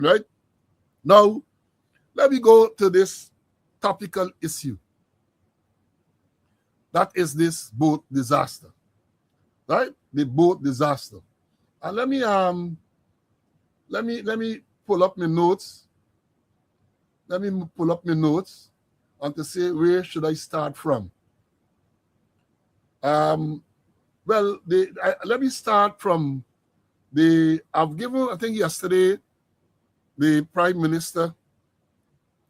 Right? Now, let me go to this topical issue. That is this boat disaster. Right? The boat disaster. And let me pull up my notes. Let me pull up my notes and to say where should I start from. Well, let me start from I've given, I think yesterday, the Prime Minister,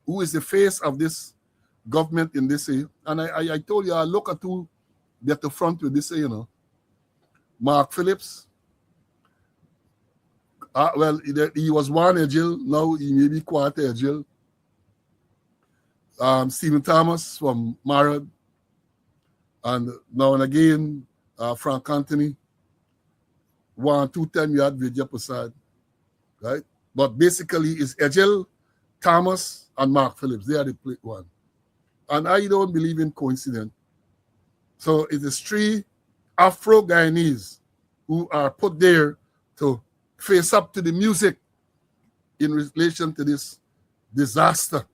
who is the face of this government in this year, and I told you, I look at who at the front with this, Mark Phillips. Well, he was one agile, now he may be quarter agile. Stephen Thomas from Marad, and now and again, Frank Anthony, 2 time you had Vijay Prasad, right? But basically, it's Agile, Thomas, and Mark Phillips. They are the one. And I don't believe in coincidence. So it is 3 Afro-Guyanese who are put there to face up to the music in relation to this disaster.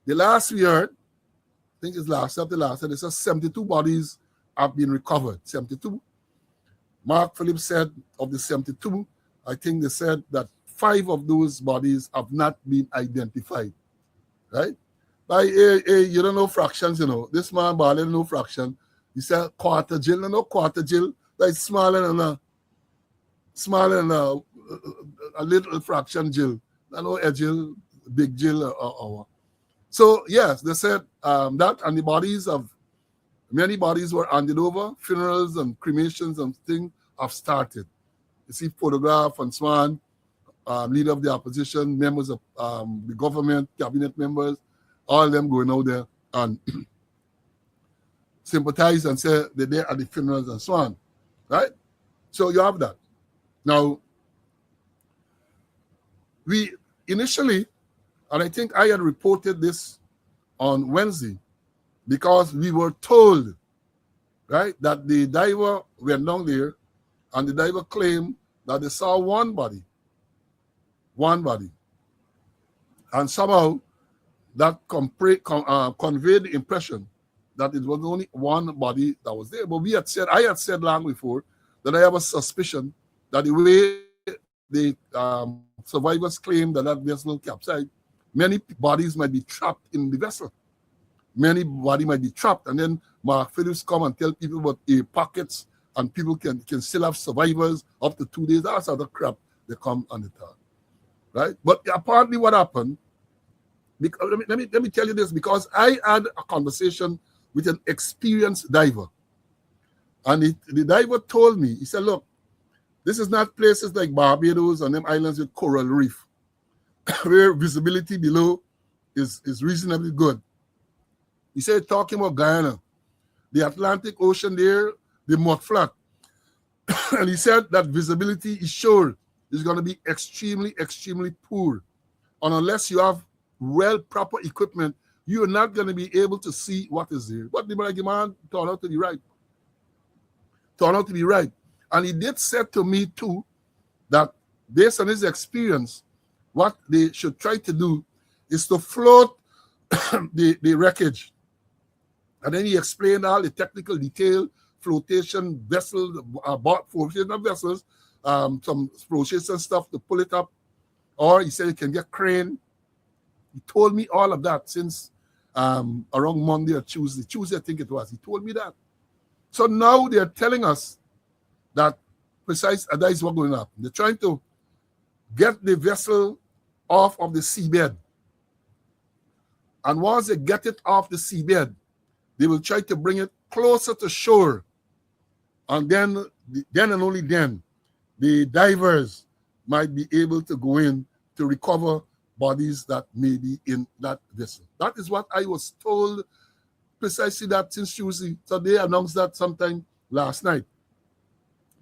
The last we heard, I think it's after last, it says 72 bodies have been recovered. 72. Mark Phillips said of the 72, I think they said that 5 of those bodies have not been identified. Right? Like, you don't know fractions, This man, Bali, don't know fraction. He said quarter jill, quarter jill. Like smaller than a little fraction jill. I know a jill, big jill. So, yes, they said that, and the bodies many bodies were handed over. Funerals and cremations and things have started. You see photograph and so on, leader of the opposition, members of the government, cabinet members, all of them going out there and sympathize and say they're there at the funerals and so on, right? So you have that. Now, we initially, and I think I had reported this on Wednesday, because we were told, right, that the diver went down there and the diver claimed that they saw one body. And somehow that conveyed the impression that it was only one body that was there. But I had said long before that I have a suspicion that the way the survivors claim that vessel capsized, many bodies might be trapped in the vessel. Many bodies might be trapped. And then Mark Phillips come and tell people about air pockets and people can still have survivors up to 2 days. That's other crap they come on the top. Right? But apparently what happened, because, let me tell you this, because I had a conversation with an experienced diver. And the diver told me, he said, look, this is not places like Barbados and them islands with coral reef, where visibility below is reasonably good. He said, talking about Guyana, the Atlantic Ocean there, the mud flat. And he said that visibility is sure is going to be extremely, extremely poor. And unless you have proper equipment, you're not going to be able to see what is there. But the man turned out to be right. And he did say to me too that based on his experience, what they should try to do is to float the wreckage. And then he explained all the technical detail, flotation vessels, flotation of vessels, some flotation stuff to pull it up. Or he said you can get crane. He told me all of that since around Monday or Tuesday. Tuesday, I think it was. He told me that. So now they're telling us that that is what's going on. They're trying to get the vessel off of the seabed. And once they get it off the seabed, they will try to bring it closer to shore. And then and only then, the divers might be able to go in to recover bodies that may be in that vessel. That is what I was told, precisely that since Tuesday. So they announced that sometime last night.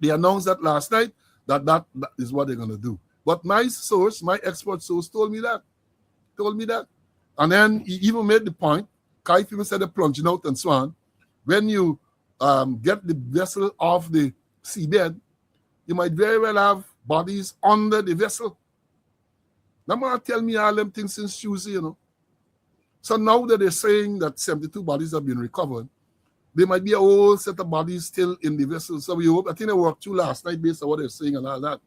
They announced that last night that is what they're going to do. But my source, my expert source, told me that. And then he even made the point, Kai people said they're plunging out and so on. When you get the vessel off the seabed, you might very well have bodies under the vessel. Now man tell me all them things since Tuesday, you know. So now that they're saying that 72 bodies have been recovered, there might be a whole set of bodies still in the vessel. So we hope, I think I worked through last night based on what they're saying and all that.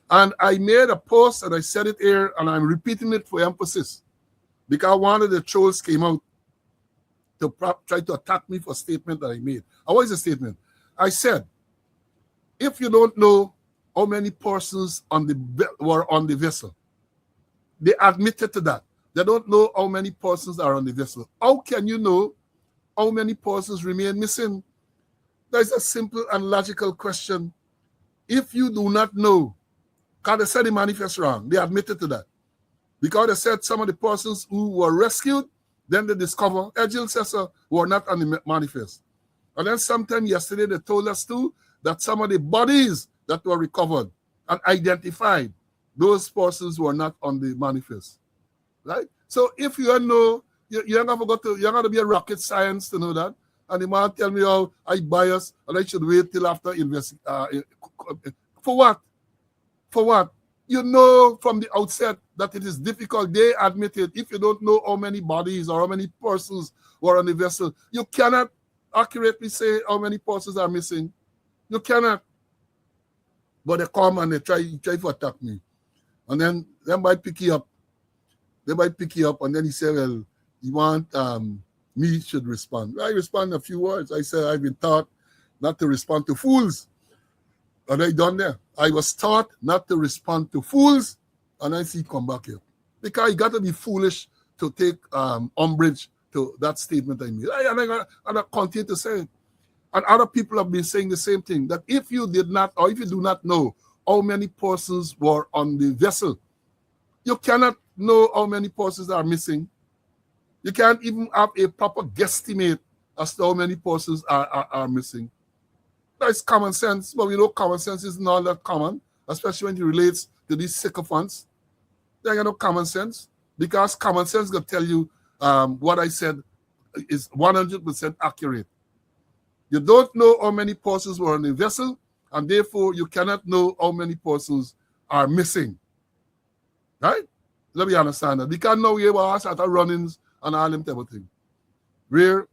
And I made a post and I said it here and I'm repeating it for emphasis because one of the trolls came out to try to attack me for a statement that I made. What is the statement? I said, if you don't know how many persons were on the vessel, they admitted to that. They don't know how many persons are on the vessel. How can you know how many persons remain missing? That is a simple and logical question. If you do not know, because they said the manifest wrong, they admitted to that. Because they said some of the persons who were rescued, then they discover, Jill says so, were not on the manifest. And then sometime yesterday they told us too that some of the bodies that were recovered and identified, those persons were not on the manifest. Right? So if you know, you ain't gonna be a rocket science to know that. And the man tell me how I bias and I should wait till after for what? For what? You know from the outset that it is difficult. They admitted if you don't know how many bodies or how many persons were on the vessel, you cannot accurately say how many persons are missing. You cannot. But they come and they try to attack me. And then they might pick you up. They might pick you up and then he said, well, you want me should respond. I respond in a few words. I said, I've been taught not to respond to fools. And I done there. I was taught not to respond to fools, and I see come back here. Because you got to be foolish to take umbrage to that statement I made. And I continue to say it. And other people have been saying the same thing, that if you did not, or if you do not know how many persons were on the vessel, you cannot know how many persons are missing. You can't even have a proper guesstimate as to how many persons are missing. That's common sense, but we know common sense is not that common, especially when it relates to these sycophants. They got no common sense because common sense will tell you what I said is 100% accurate. You don't know how many persons were on the vessel, and therefore you cannot know how many persons are missing. Right? Let me understand that. Because now we have start runnings and all them type of thing. Where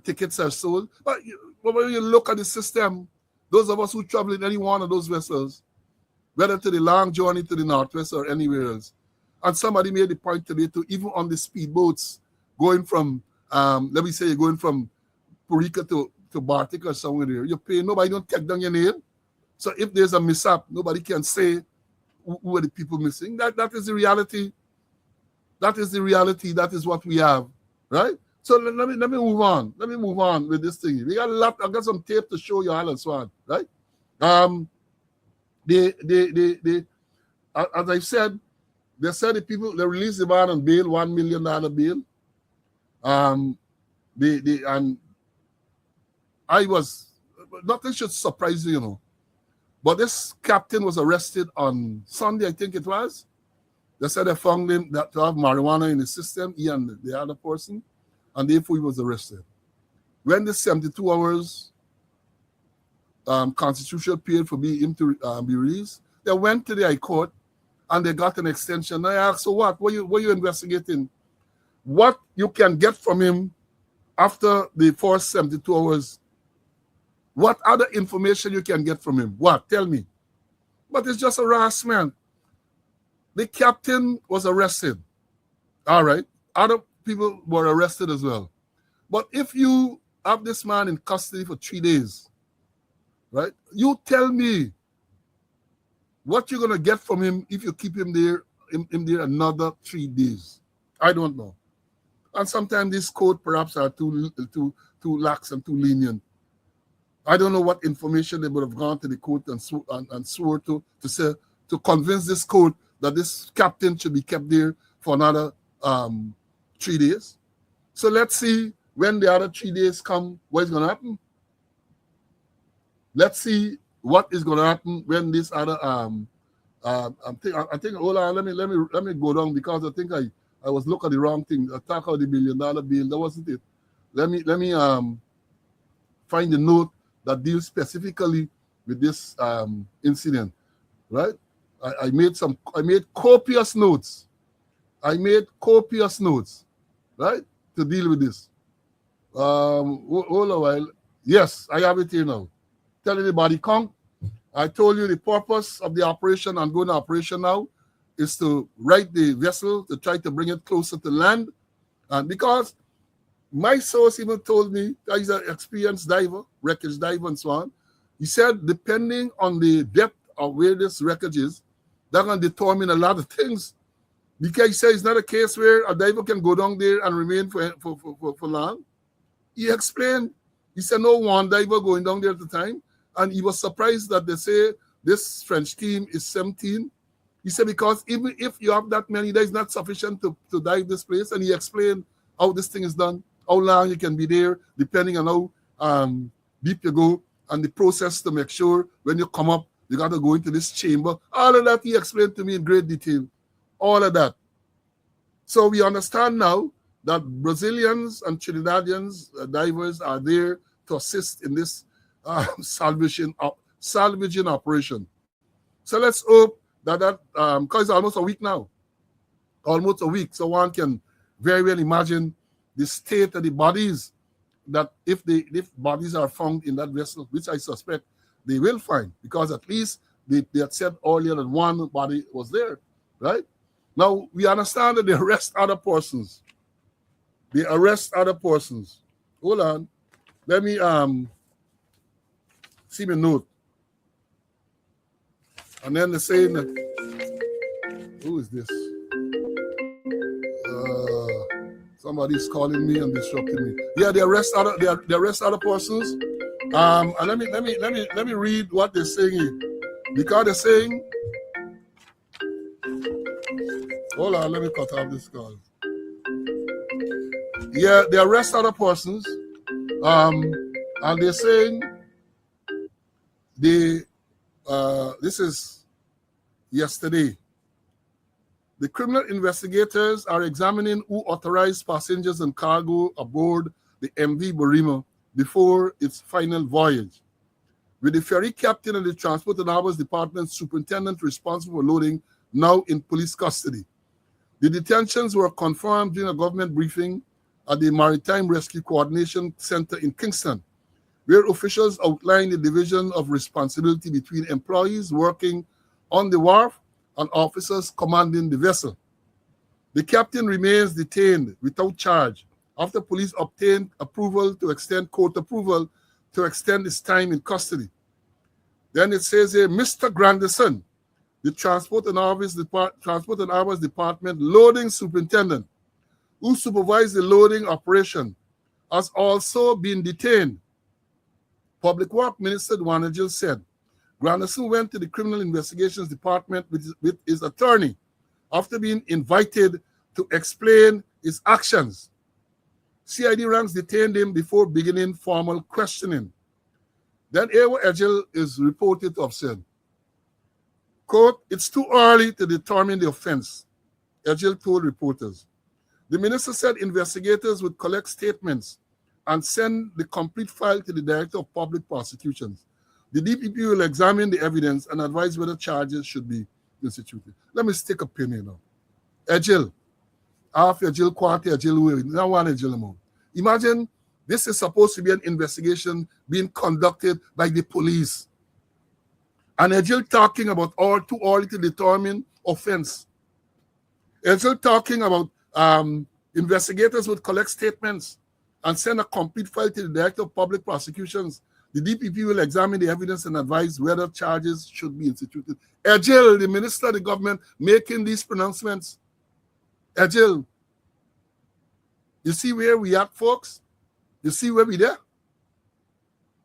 tickets are sold. But when you look at the system, those of us who travel in any one of those vessels, whether to the long journey to the Northwest or anywhere else, and somebody made the point today to even on the speedboats going from, let me say you're going from Purika to Bartik or somewhere there, you pay, nobody don't take down your name. So if there's a mishap, nobody can say who are the people missing. That is the reality. That is the reality. That is what we have, right? So let me move on. Let me move on with this thing. We got a lot. I got some tape to show you all and so on, right? As I said, they said the people they released the man on bail, $1 million bail. And I was nothing should surprise you, you know. But this captain was arrested on Sunday, I think it was. They said they found him to have marijuana in the system, he and the other person. And therefore he was arrested. When the 72 hours constitutional period for him to be released, they went to the High Court and they got an extension. I asked, so what? What you investigating? What you can get from him after the first 72 hours? What other information you can get from him? What? Tell me. But it's just harassment. The captain was arrested. All right. Other people were arrested as well. But if you have this man in custody for 3 days, right? You tell me what you're gonna get from him if you keep him there another 3 days. I don't know. And sometimes these court perhaps are too lax and too lenient. I don't know what information they would have gone to the court and swore to say to convince this court that this captain should be kept there for another 3 days. So let's see when the other 3 days come, what is going to happen. Let's see what is going to happen when this other I think hold on, let me go down because I think I was looking at the wrong thing. Attack of the $1 million bill, that wasn't it. Let me find the note that deals specifically with this incident, right? I made copious notes. I made copious notes, right, to deal with this. Hold a while. Yes, I have it here now. Tell anybody, come. I told you the purpose of the operation, ongoing operation now, is to right the vessel, to try to bring it closer to land. And because my source even told me that he's an experienced diver, wreckage diver and so on. He said, depending on the depth of where this wreckage is, that can determine a lot of things. Because he said it's not a case where a diver can go down there and remain for long. He explained. He said no one diver going down there at the time. And he was surprised that they say this French team is 17. He said because even if you have that many, there's not sufficient to dive this place. And he explained how this thing is done, how long you can be there, depending on how deep you go, and the process to make sure when you come up, you got to go into this chamber. All of that he explained to me in great detail. All of that. So we understand now that Brazilians and Trinidadians divers are there to assist in this salvaging operation. So let's hope that because it's almost a week now, almost a week, so one can very well imagine the state of the bodies, that if bodies are found in that vessel, which I suspect they will find, because at least they had said earlier that one body was there, right? Now, we understand that they arrest other persons. They arrest other persons. Hold on. Let me see my note. And then they're saying that, who is this? Somebody's calling me and disrupting me. Yeah, they arrest other persons. And let me read what they're saying here. Because they're saying, hold on, let me cut off this call. Yeah, they arrest other persons. And they're saying this is yesterday. The criminal investigators are examining who authorized passengers and cargo aboard the MV Barima before its final voyage, with the ferry captain and the Transport and Harbors Department superintendent responsible for loading now in police custody. The detentions were confirmed during a government briefing at the Maritime Rescue Coordination Center in Kingston, where officials outlined the division of responsibility between employees working on the wharf and officers commanding the vessel. The captain remains detained without charge after police obtained approval to extend court approval to extend his time in custody. Then it says here, Mr. Grandison, the Transport and Harbors Department loading superintendent, who supervised the loading operation, has also been detained. Public Works Minister Dwanajil said Grandison went to the Criminal Investigations Department with his attorney after being invited to explain his actions. CID ranks detained him before beginning formal questioning. Then Ewa Ejil is reported to have said, quote, "It's too early to determine the offense," Ejil told reporters. The minister said investigators would collect statements and send the complete file to the Director of Public Prosecutions. The DPP will examine the evidence and advise whether charges should be instituted. Let me stick a pin here now. Ejil, half Ejil, quarter Ejil, now one Ejil more. Imagine this is supposed to be an investigation being conducted by the police. And Ejil talking about too early to determine offense. Ejil talking about investigators would collect statements and send a complete file to the Director of Public Prosecutions. The DPP will examine the evidence and advise whether charges should be instituted. Ejil, the minister of the government, making these pronouncements. Ejil, you see where we at, folks? You see where we there?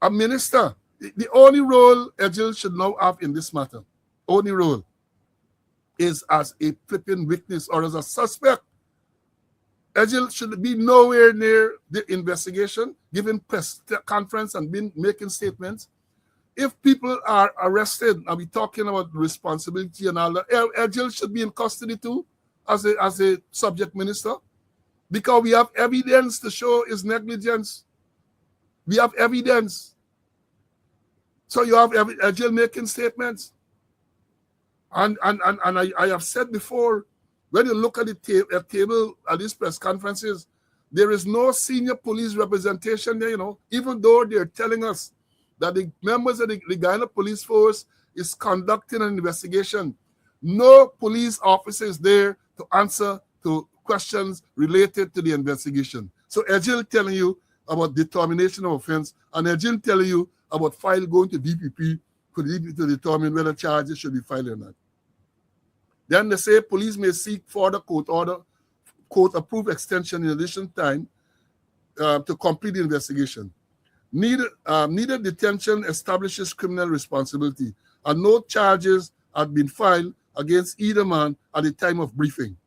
A minister. The only role Ejil should now have in this matter, only role, is as a flipping witness or as a suspect. Ejil should be nowhere near the investigation, giving press conference and making statements. If people are arrested, and we're talking about responsibility and all that, Ejil should be in custody too, as a subject minister, because we have evidence to show his negligence. We have evidence. So you have Ejil making statements. And I have said before, when you look at the table at these press conferences, there is no senior police representation there, even though they're telling us that the members of the Guyana Police Force is conducting an investigation. No police officer is there to answer to questions related to the investigation. So Ejil telling you about determination of offense, and Ejil telling you about file going to DPP for the DPP to determine whether charges should be filed or not. Then they say police may seek further court-approved extension in additional time to complete the investigation. Needed detention establishes criminal responsibility, and no charges had been filed against either man at the time of briefing.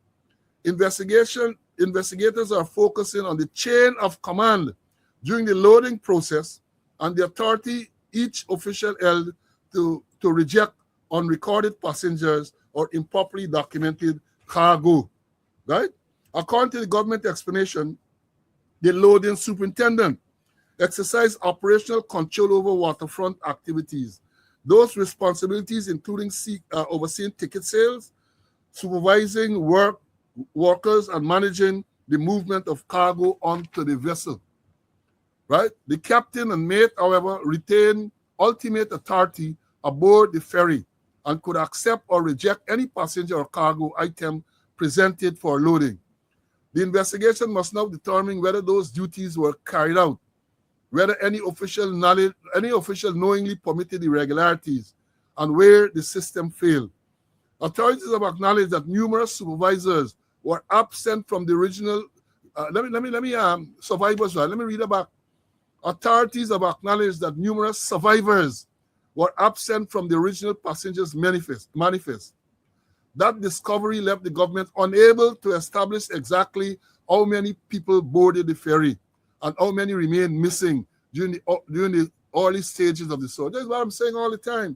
Investigators are focusing on the chain of command during the loading process and the authority each official held to reject unrecorded passengers or improperly documented cargo, right? According to the government explanation, the loading superintendent exercised operational control over waterfront activities. Those responsibilities including overseeing ticket sales, supervising workers, and managing the movement of cargo onto the vessel, right? The captain and mate, however, retain ultimate authority aboard the ferry and could accept or reject any passenger or cargo item presented for loading. The investigation must now determine whether those duties were carried out, whether any official knowingly permitted irregularities, and where the system failed. Authorities have acknowledged that numerous supervisors were absent from the original. Survivors. Let me read it back. Authorities have acknowledged that numerous survivors were absent from the original passengers' manifest. That discovery left the government unable to establish exactly how many people boarded the ferry and how many remained missing during the early stages of the story. That's what I'm saying all the time,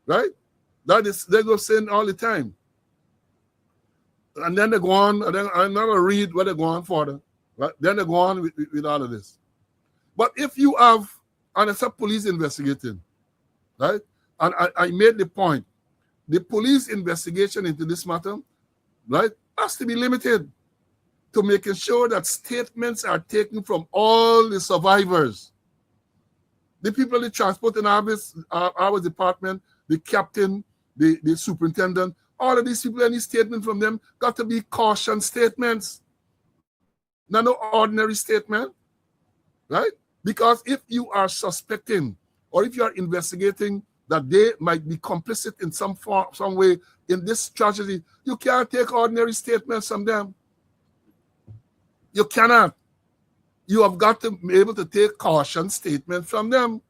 right? That's what I'm saying all the time. And then they go on, and then I'm not going to read what they go on for, right? Then they go on with all of this. But if you have, and it's a police investigating, right? And I made the point, the police investigation into this matter, right, has to be limited to making sure that statements are taken from all the survivors. The people in the transport and our department, the captain, the superintendent, all of these people, any statement from them got to be caution statements. Not no ordinary statement, right? Because if you are suspecting or if you are investigating that they might be complicit in some way in this tragedy, you can't take ordinary statements from them. You cannot. You have got to be able to take caution statements from them.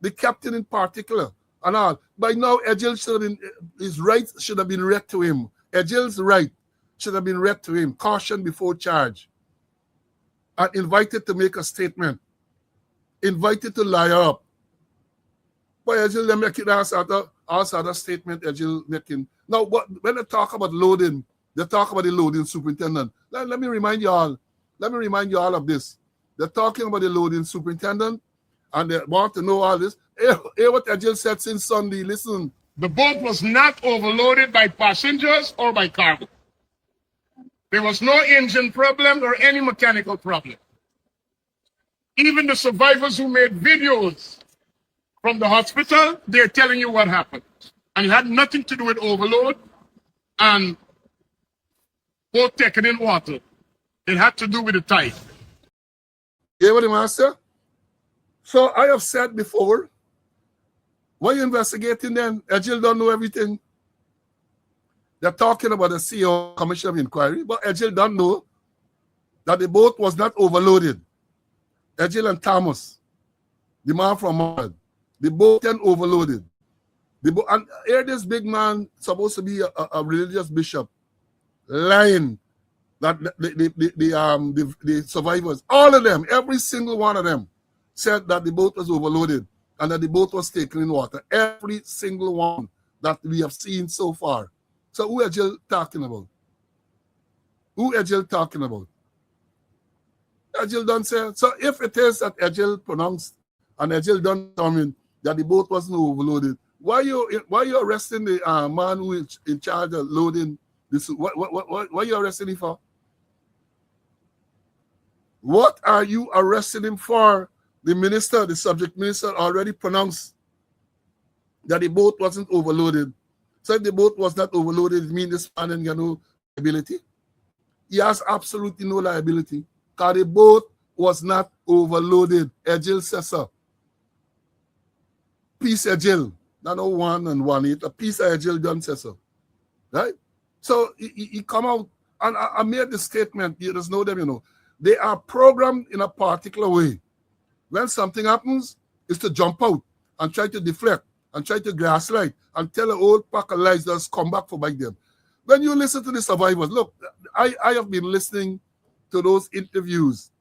The captain in particular and all. By now, his rights should have been read to him. Ejil's right should have been read to him. Caution before charge. And invited to make a statement. Invited to lie up. But Ejil, they make it as other statement Ejil making. Now, when they talk about loading, they talk about the loading superintendent. Let me remind you all of this. They're talking about the loading superintendent, and they want to know all this. Hear what Ejil said since Sunday. Listen. The boat was not overloaded by passengers or by cargo. There was no engine problem or any mechanical problem. Even the survivors who made videos from the hospital, they're telling you what happened. And it had nothing to do with overload and boat taken in water. It had to do with the tide. Yeah, what the master? So I have said before, why you investigating then? Ejil don't know everything. They're talking about the CEO Commission of Inquiry, but Ejil don't know that the boat was not overloaded. Ejil and Thomas, the man from Madrid, the boat then overloaded. And here this big man supposed to be a religious bishop, lying that the survivors, all of them, every single one of them, said that the boat was overloaded and that the boat was taken in water. Every single one that we have seen so far. So who Ejil talking about? Who Ejil talking about? Ejil done say. So if it is that Ejil pronounced and Ejil done determine that the boat wasn't overloaded, Why you arresting the man who is in charge of loading this? What you arresting him for? What are you arresting him for? The minister, the subject minister, already pronounced that the boat wasn't overloaded. So if the boat was not overloaded, it means this man ain't got no liability. He has absolutely no liability because the boat was not overloaded. Ejil says so. Peace Ejil. Not no 1 and 1 8. A piece of Ejil done says so. Right? So he come out and I made the statement. You just know them, you know. They are programmed in a particular way. When something happens, is to jump out and try to deflect and try to gaslight and tell an old pack of lies that's come back for bite them. When you listen to the survivors, look, I have been listening to those interviews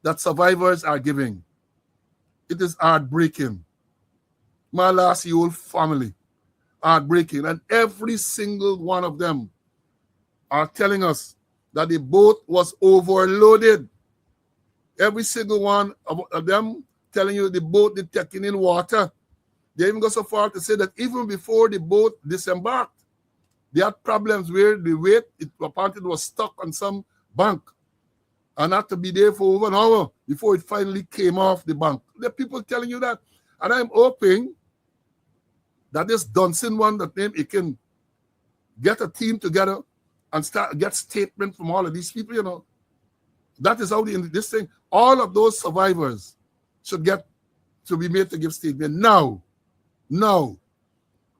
that survivors are giving. It is heartbreaking. My last whole family, heartbreaking. And every single one of them are telling us that the boat was overloaded. Every single one of them telling you the boat is taking in water. They even go so far to say that even before the boat disembarked, they had problems where the weight, apparently was stuck on some bank and had to be there for over an hour before it finally came off the bank. There are people telling you that. And I'm hoping that this Dunson one, that name, it can get a team together and get statement from all of these people, you know. That is how this thing, all of those survivors should get to be made to give statement. Now,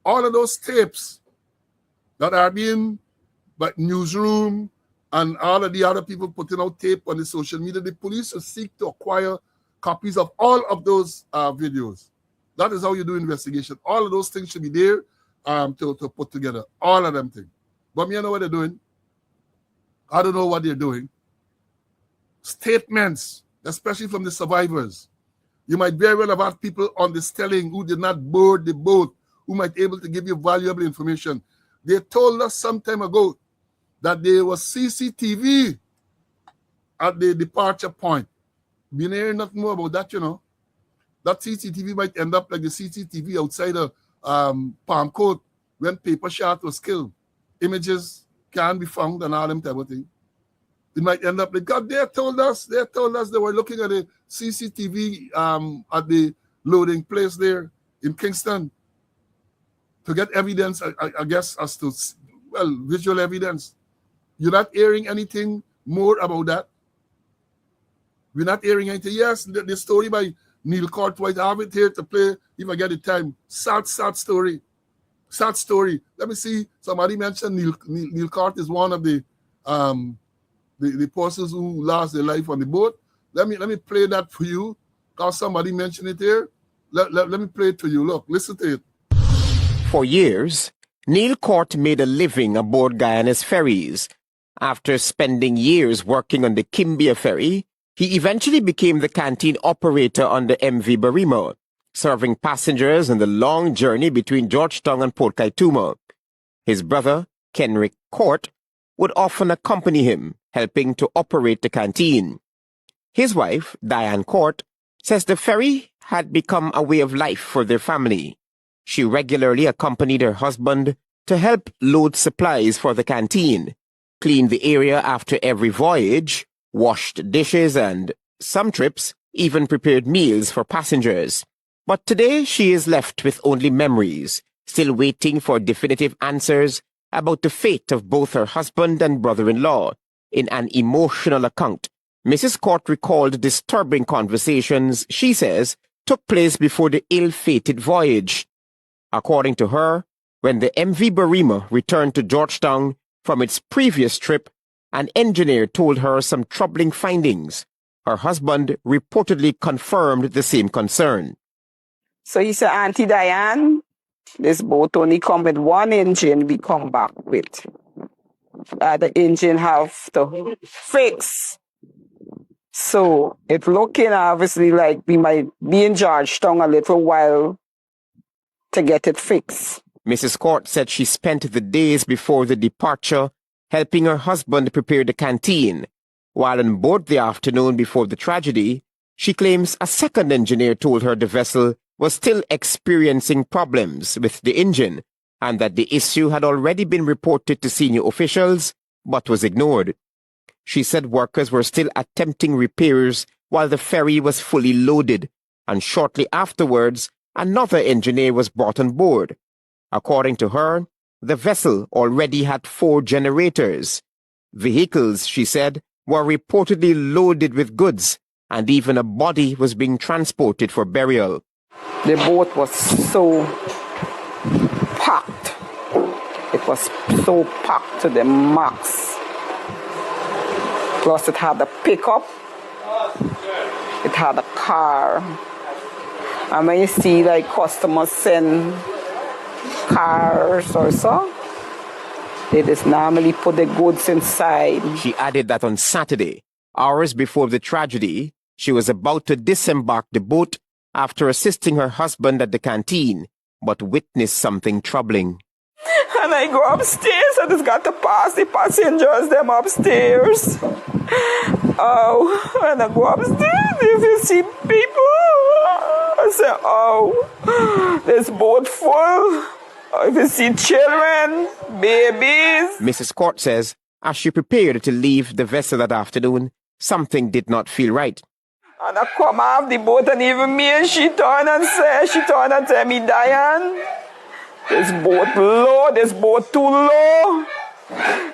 all of those tapes that are being by newsroom and all of the other people putting out tape on the social media, the police should seek to acquire copies of all of those videos. That is how you do investigation. All of those things should be there to put together. All of them things. But me, I know what they're doing. I don't know what they're doing. Statements, especially from the survivors. You might very well have had people on the stelling who did not board the boat, who might be able to give you valuable information. They told us some time ago that there was CCTV at the departure point. Been hearing nothing more about that, you know. That CCTV might end up like the CCTV outside of Palm Court when Paper Shot was killed. Images can be found and all them type of thing. It might end up like, God, they told us they were looking at the CCTV at the loading place there in Kingston to get evidence, I guess, as to, well, visual evidence. You're not hearing anything more about that? We're not hearing anything. Yes, the story by Neil Court, I have it here to play if I get the time. Sad story. Sad story. Let me see. Somebody mentioned Neil Court is one of the persons who lost their life on the boat. Let me play that for you. Because somebody mentioned it here. Let me play it to you. Look, listen to it. For years, Neil Court made a living aboard Guyana's ferries. After spending years working on the Kimbia ferry, he eventually became the canteen operator on the MV Barima, serving passengers on the long journey between Georgetown and Port Kaituma. His brother, Kenrick Court, would often accompany him, helping to operate the canteen. His wife, Diane Court, says the ferry had become a way of life for their family. She regularly accompanied her husband to help load supplies for the canteen, cleaned the area after every voyage, washed dishes, and, some trips, even prepared meals for passengers. But today she is left with only memories, still waiting for definitive answers about the fate of both her husband and brother-in-law. In an emotional account, Mrs. Court recalled disturbing conversations, she says, took place before the ill-fated voyage. According to her, when the MV Barima returned to Georgetown from its previous trip, an engineer told her some troubling findings. Her husband reportedly confirmed the same concern. So he said, Auntie Diane, this boat only come with one engine we come back with. The engine have to fix. So it's looking obviously like we might be in Georgetown a little while to get it fixed. Mrs. Court said she spent the days before the departure helping her husband prepare the canteen, while on board the afternoon before the tragedy, she claims a second engineer told her the vessel was still experiencing problems with the engine and that the issue had already been reported to senior officials but was ignored. She said workers were still attempting repairs while the ferry was fully loaded, and shortly afterwards, another engineer was brought on board. According to her, the vessel already had 4 generators. Vehicles, she said, were reportedly loaded with goods, and even a body was being transported for burial. The boat was so packed. It was so packed to the max. Plus it had a pickup. It had a car. And when you see like customers send cars or so, they just normally put the goods inside. She added that on Saturday, hours before the tragedy, she was about to disembark the boat after assisting her husband at the canteen, but witnessed something troubling. And I go upstairs, I just got to pass the passengers, them upstairs. Oh, when I go upstairs, if you see people, I say, oh, this boat full. If you see children, babies. Mrs. Court says, as she prepared to leave the vessel that afternoon, something did not feel right. And I come off the boat, and even me and she turn and tell me, Diane, this boat low, this boat too low.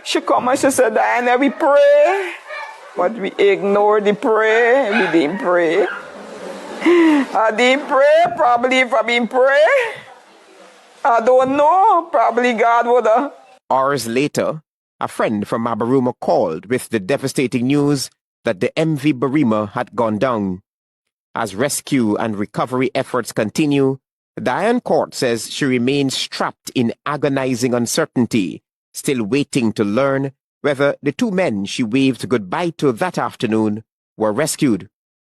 She come and she said, Diane, we pray. But we ignore the prayer. We didn't pray. I didn't pray. Probably if I didn't pray, I don't know. Probably God would have. Hours later, a friend from Barima called with the devastating news that the MV Barima had gone down. As rescue and recovery efforts continue, Diane Court says she remains trapped in agonizing uncertainty, still waiting to learn whether the 2 men she waved goodbye to that afternoon were rescued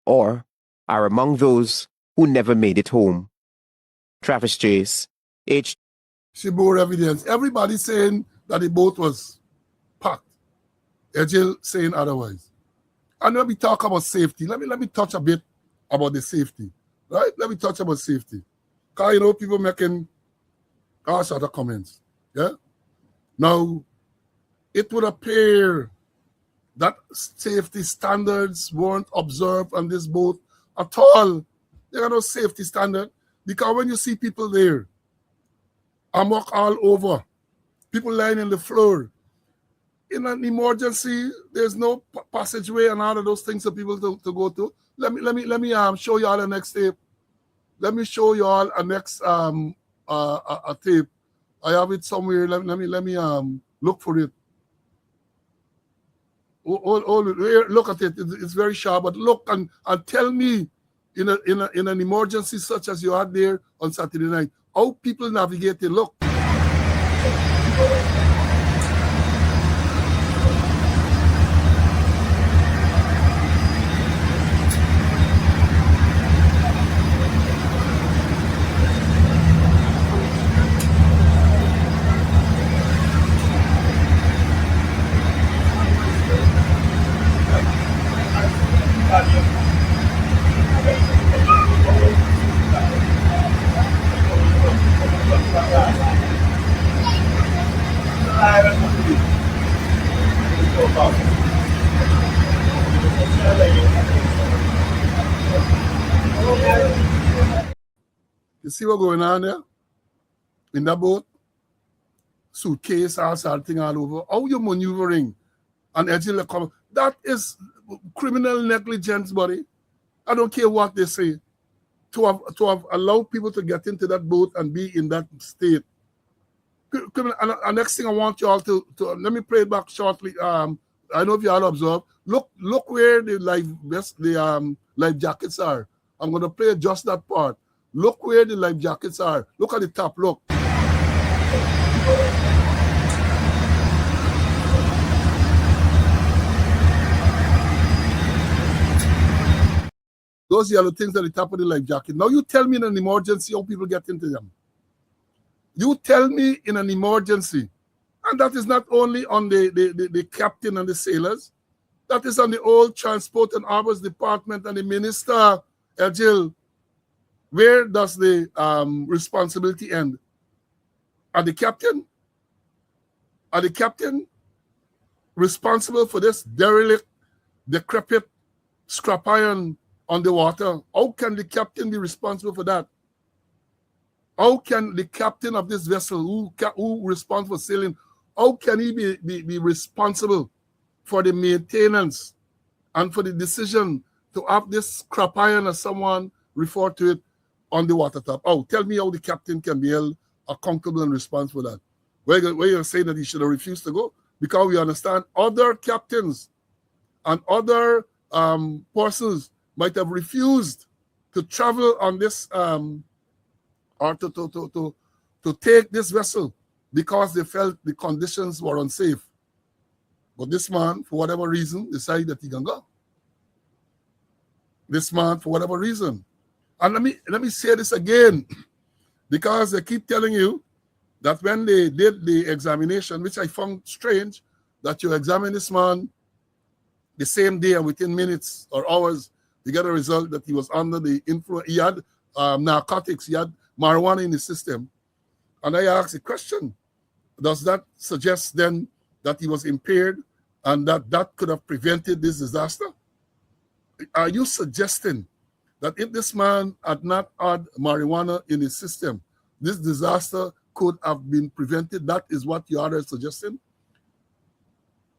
or are among those who never made it home. Travis Chase, H. She bore evidence. Everybody saying that the boat was packed. Ejil saying otherwise. And when we talk about safety, let me touch a bit about the safety. Right? Let me touch about safety. Because, you know, people making all sort of comments. Yeah? Now, it would appear that safety standards weren't observed on this boat at all. There are no safety standard. Because when you see people there, amok all over, people lying on the floor, in an emergency, there's no passageway and all of those things for people to go to. Let me show you all the next tape. Let me show you all a next a tape. I have it somewhere. Let me look for it. Look at it. It's very sharp. But look and tell me in an emergency such as you had there on Saturday night, how people navigated. Look. You see what's going on there? In that boat? Suitcase, all thing all over. How you maneuvering? And Ejil, that is criminal negligence, buddy. I don't care what they say. To have allowed people to get into that boat and be in that state. And next thing I want you all to let me play it back shortly. I know if you all observe. Look where the life jackets are. I'm gonna play just that part. Look where the life jackets are. Look at the top. Look. Those yellow things at the top of the life jacket. Now you tell me in an emergency how people get into them. You tell me in an emergency. And that is not only on the captain and the sailors. That is on the old Transport and Harbors Department and the minister, Ejil. Where does the responsibility end? Are the captain responsible for this derelict, decrepit scrap iron on the water? How can the captain be responsible for that? How can the captain of this vessel, who responsible for sailing, how can he be responsible for the maintenance and for the decision to have this scrap iron, as someone referred to it, on the water top? Oh, tell me how the captain can be held accountable and responsible for that. Where you're saying that he should have refused to go? Because we understand other captains and other persons might have refused to travel on this or to take this vessel because they felt the conditions were unsafe. But this man, for whatever reason, decided that he can go. This man, for whatever reason. And let me say this again, because they keep telling you that when they did the examination, which I found strange, that you examine this man the same day and within minutes or hours, you get a result that he was under the influence. He had narcotics, he had marijuana in his system. And I asked the question, does that suggest then that he was impaired and that could have prevented this disaster? Are you suggesting that if this man had not had marijuana in his system, this disaster could have been prevented? That is what you are suggesting?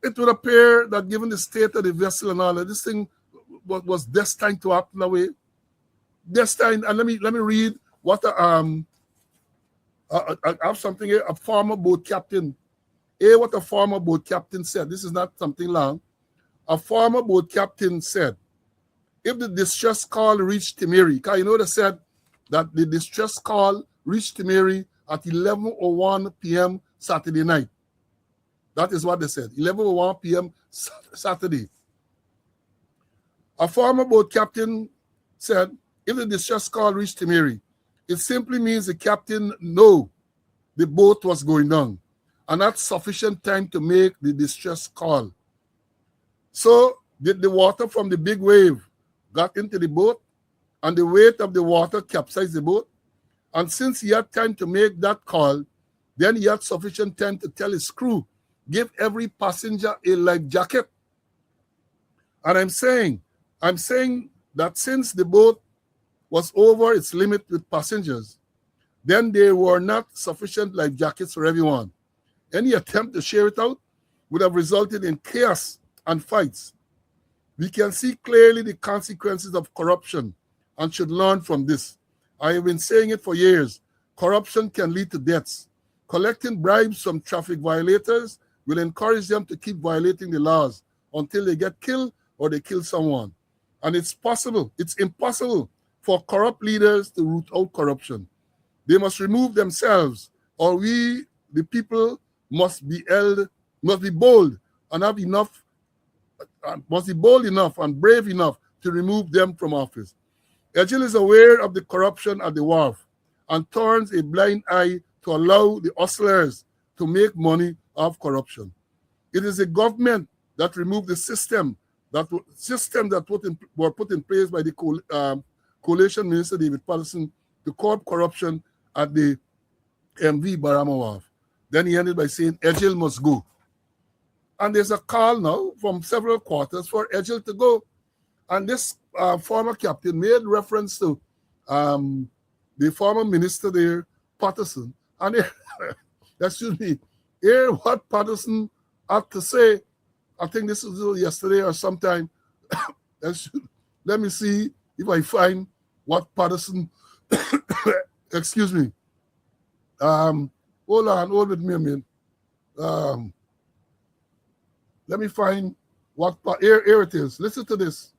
It would appear that given the state of the vessel and all that, this thing was destined to happen that way. Destined. And let me read what I have something here. A former boat captain. What a former boat captain said. This is not something long. A former boat captain said, if the distress call reached Timeri, because you know they said that the distress call reached Timeri at 11:01 p.m. Saturday night. That is what they said, 11:01 p.m. Saturday. A former boat captain said, if the distress call reached Timeri, it simply means the captain knew the boat was going down and had sufficient time to make the distress call. So did the water from the big wave got into the boat and the weight of the water capsized the boat? And since he had time to make that call, then he had sufficient time to tell his crew, give every passenger a life jacket. And I'm saying that since the boat was over its limit with passengers, then there were not sufficient life jackets for everyone. Any attempt to share it out would have resulted in chaos and fights. We can see clearly the consequences of corruption and should learn from this. I have been saying it for years. Corruption can lead to deaths. Collecting bribes from traffic violators will encourage them to keep violating the laws until they get killed or they kill someone. And it's impossible for corrupt leaders to root out corruption. They must remove themselves, or we, the people, must be bold and have enough, must be bold enough and brave enough to remove them from office. Ejil is aware of the corruption at the wharf and turns a blind eye to allow the hustlers to make money off corruption. It is the government that removed the system that were put in place by the coalition minister David Patterson to curb corruption at the MV Barima wharf. Then he ended by saying Ejil must go. And there's a call now from several quarters for Ejil to go. And this former captain made reference to the former minister there, Patterson. And excuse me, hear what Patterson had to say. I think this was yesterday or sometime. Let me see if I find what Patterson, excuse me. Hold with me a minute. Let me find what, here it is. Listen to this.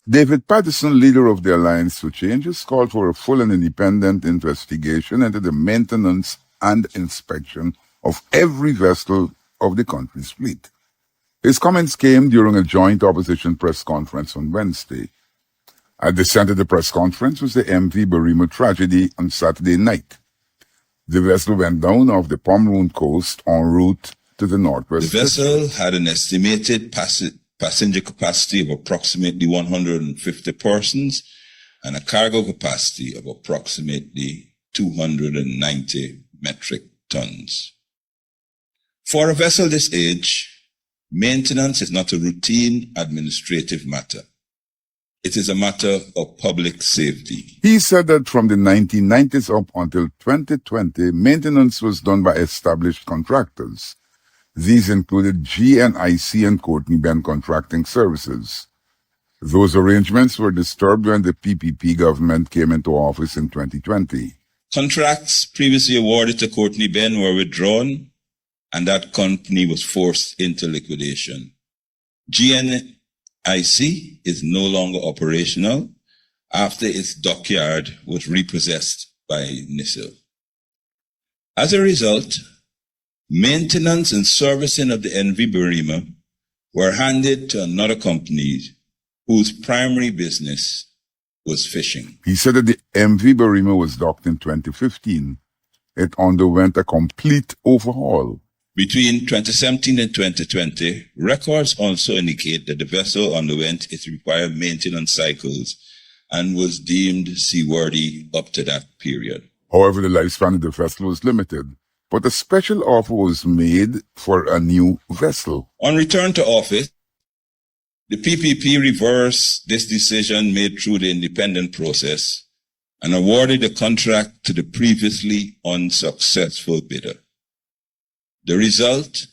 David Patterson, leader of the Alliance for Change, has called for a full and independent investigation into the maintenance and inspection of every vessel of the country's fleet. His comments came during a joint opposition press conference on Wednesday. At the center of the press conference was the MV Barima tragedy on Saturday night. The vessel went down off the Pomeroon coast en route to the northwest. The vessel had an estimated passenger capacity of approximately 150 persons, and a cargo capacity of approximately 290 metric tons. For a vessel this age, maintenance is not a routine administrative matter. It is a matter of public safety. He said that from the 1990s up until 2020, maintenance was done by established contractors. These included GNIC and Courtney Ben Contracting Services. Those arrangements were disturbed when the PPP government came into office in 2020. Contracts previously awarded to Courtney Ben were withdrawn, and that company was forced into liquidation. GNIC is no longer operational after its dockyard was repossessed by NISIL. As a result, maintenance and servicing of the MV Barima were handed to another company whose primary business was fishing. He said that the MV Barima was docked in 2015. It underwent a complete overhaul. Between 2017 and 2020, records also indicate that the vessel underwent its required maintenance cycles and was deemed seaworthy up to that period. However, the lifespan of the vessel was limited, but a special offer was made for a new vessel. On return to office, the PPP reversed this decision made through the independent process and awarded the contract to the previously unsuccessful bidder. The result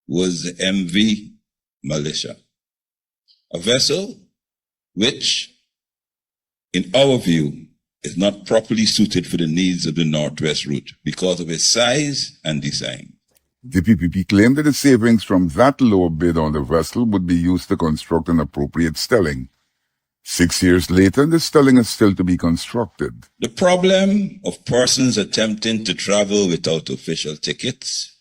was the MV Militia, a vessel which, in our view, is not properly suited for the needs of the Northwest route because of its size and design. The PPP claimed that the savings from that lower bid on the vessel would be used to construct an appropriate stelling. 6 years later, the stelling is still to be constructed. The problem of persons attempting to travel without official tickets,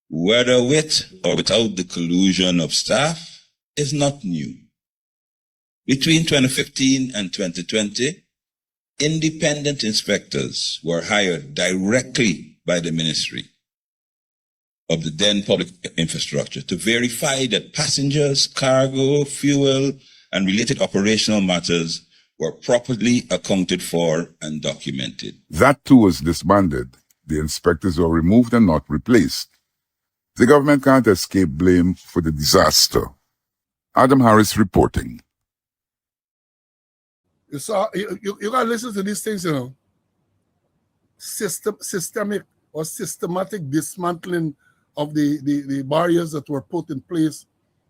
whether with or without the collusion of staff, is not new. Between 2015 and 2020, independent inspectors were hired directly by the Ministry of the then Public Infrastructure to verify that passengers, cargo, fuel, and related operational matters were properly accounted for and documented. That too was disbanded. The inspectors were removed and not replaced. The government can't escape blame for the disaster. Adam Harris reporting. You gotta listen to these things, you know. Systemic or systematic dismantling of the barriers that were put in place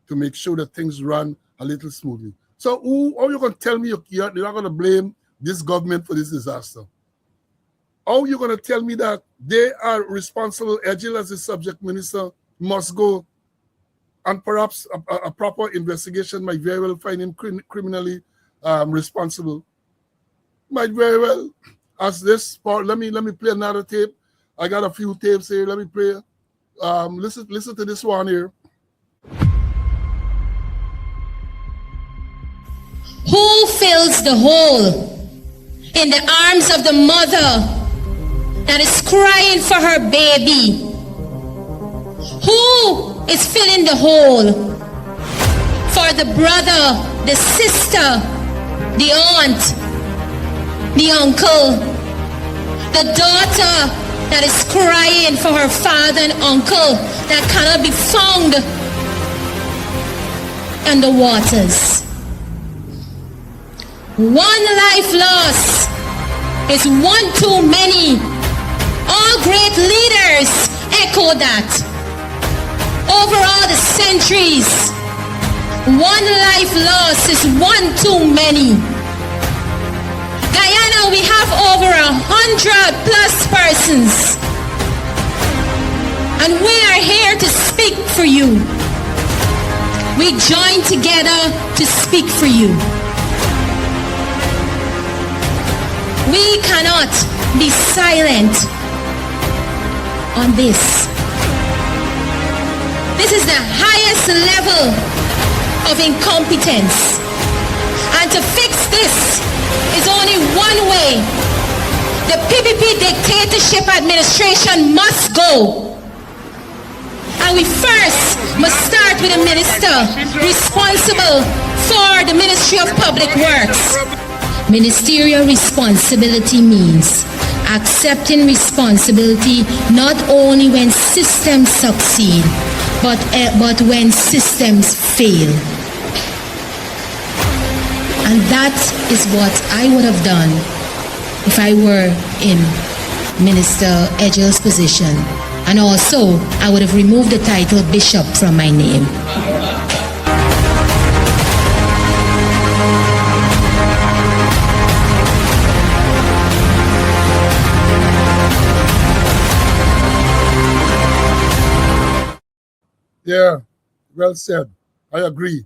to make sure that things run a little smoothly. So how are you going to tell me you're not going to blame this government for this disaster? How are you going to tell me that they are responsible, Edgil as the subject minister must go, and perhaps a proper investigation might very well find him criminally responsible? Might very well. As this part, let me play another tape. I got a few tapes here. Let me play. Listen to this one here. Who fills the hole in the arms of the mother that is crying for her baby? Who is filling the hole for the brother, the sister, the aunt, the uncle, the daughter that is crying for her father and uncle that cannot be found in the waters? One life lost is one too many. All great leaders echo that. Over all the centuries, one life lost is one too many. Guyana, we have over 100+ persons, and we are here to speak for you. We join together to speak for you. We cannot be silent on this. This is the highest level of incompetence. And to fix this is only one way. The PPP dictatorship administration must go. And we first must start start with a minister responsible for the Ministry of Public Works. Ministerial responsibility means accepting responsibility not only when systems succeed, but when systems fail. And that is what I would have done if I were in Minister Edgel's position. And also, I would have removed the title Bishop from my name. Yeah, well said. I agree.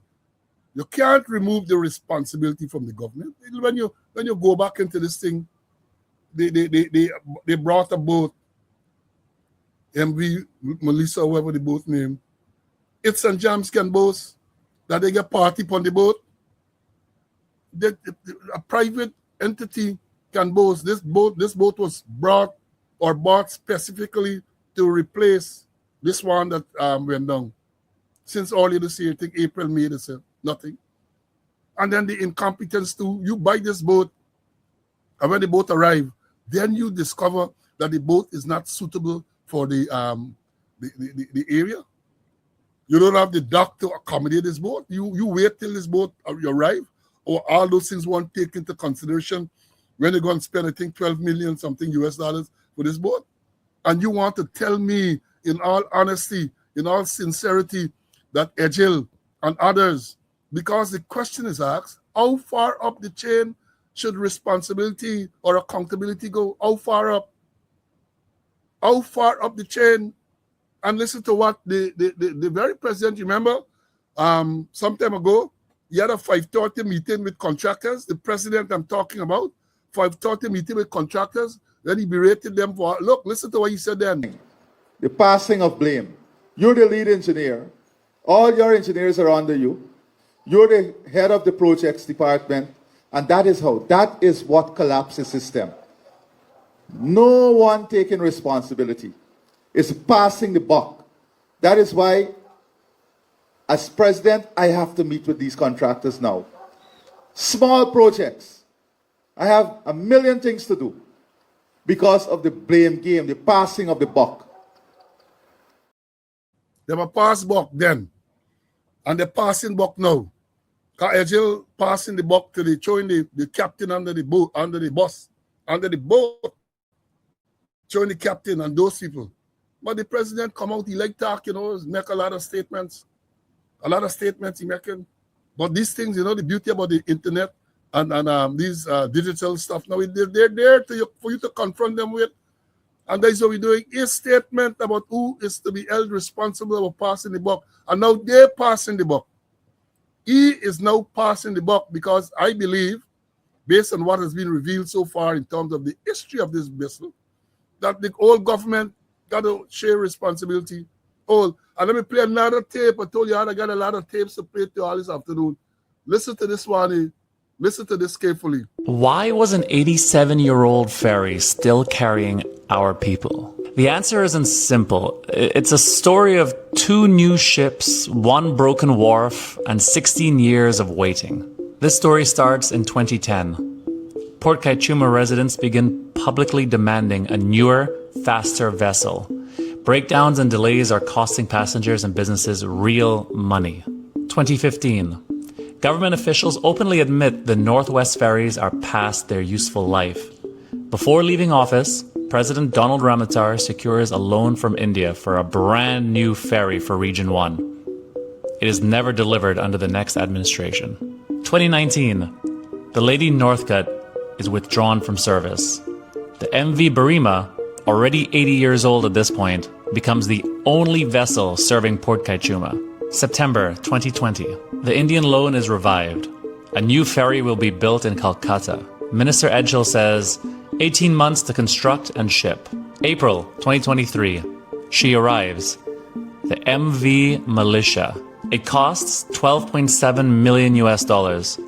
You can't remove the responsibility from the government. When you go back into this thing, they brought a boat, MV, Melissa, whoever the boat name. It's and Jams can boast that they get party on the boat. A private entity can boast this boat was brought or bought specifically to replace this one that went down. Since earlier this year, I think April, May, they said nothing. And then the incompetence too. You buy this boat, and when the boat arrives, then you discover that the boat is not suitable for the area. You don't have the dock to accommodate this boat. You wait till this boat arrive, or all those things won't take into consideration when they're going to spend, I think, 12 million something US dollars for this boat. And you want to tell me, in all honesty, in all sincerity, that Edgel and others, because the question is asked, how far up the chain should responsibility or accountability go? How far up? How far up the chain? And listen to what the very president, remember, some time ago, he had a 5:30 meeting with contractors. The president I'm talking about, 5:30 meeting with contractors. Then he berated them for, look, listen to what he said then. The passing of blame. You're the lead engineer. All your engineers are under you. You're the head of the projects department. And that is what collapses system. No one taking responsibility. It's passing the buck. That is why, as president, I have to meet with these contractors now. Small projects. I have a million things to do because of the blame game, the passing of the buck. They were pass buck then, and they're passing buck now. Edgel passing the buck to showing the captain under the boat, under the boat, showing the captain and those people. But the president come out, he like talk, make a lot of statements. A lot of statements he making. But these things, the beauty about the internet and these digital stuff now, they're there for you to confront them with. And that's what we're doing. A statement about who is to be held responsible for passing the buck. And now they're passing the buck. He is now passing the buck because I believe, based on what has been revealed so far in terms of the history of this vessel, that the whole government got to share responsibility. And let me play another tape. I told you I got a lot of tapes to play to all this afternoon. Listen to this one. Listen to this carefully. Why was an 87-year-old ferry still carrying our people? The answer isn't simple. It's a story of 2 new ships, 1 broken wharf, and 16 years of waiting. This story starts in 2010. Port Kaituma residents begin publicly demanding a newer, faster vessel. Breakdowns and delays are costing passengers and businesses real money. 2015. Government officials openly admit the Northwest ferries are past their useful life. Before leaving office, President Donald Ramotar secures a loan from India for a brand new ferry for Region 1. It is never delivered under the next administration. 2019. The Lady Northcutt is withdrawn from service. The MV Barima, already 80 years old at this point, becomes the only vessel serving Port Kaituma. September 2020. The Indian loan is revived. A new ferry will be built in Calcutta. Minister Edgel says 18 months to construct and ship. April 2023. She arrives. The MV Militia. It costs $12.7 million US.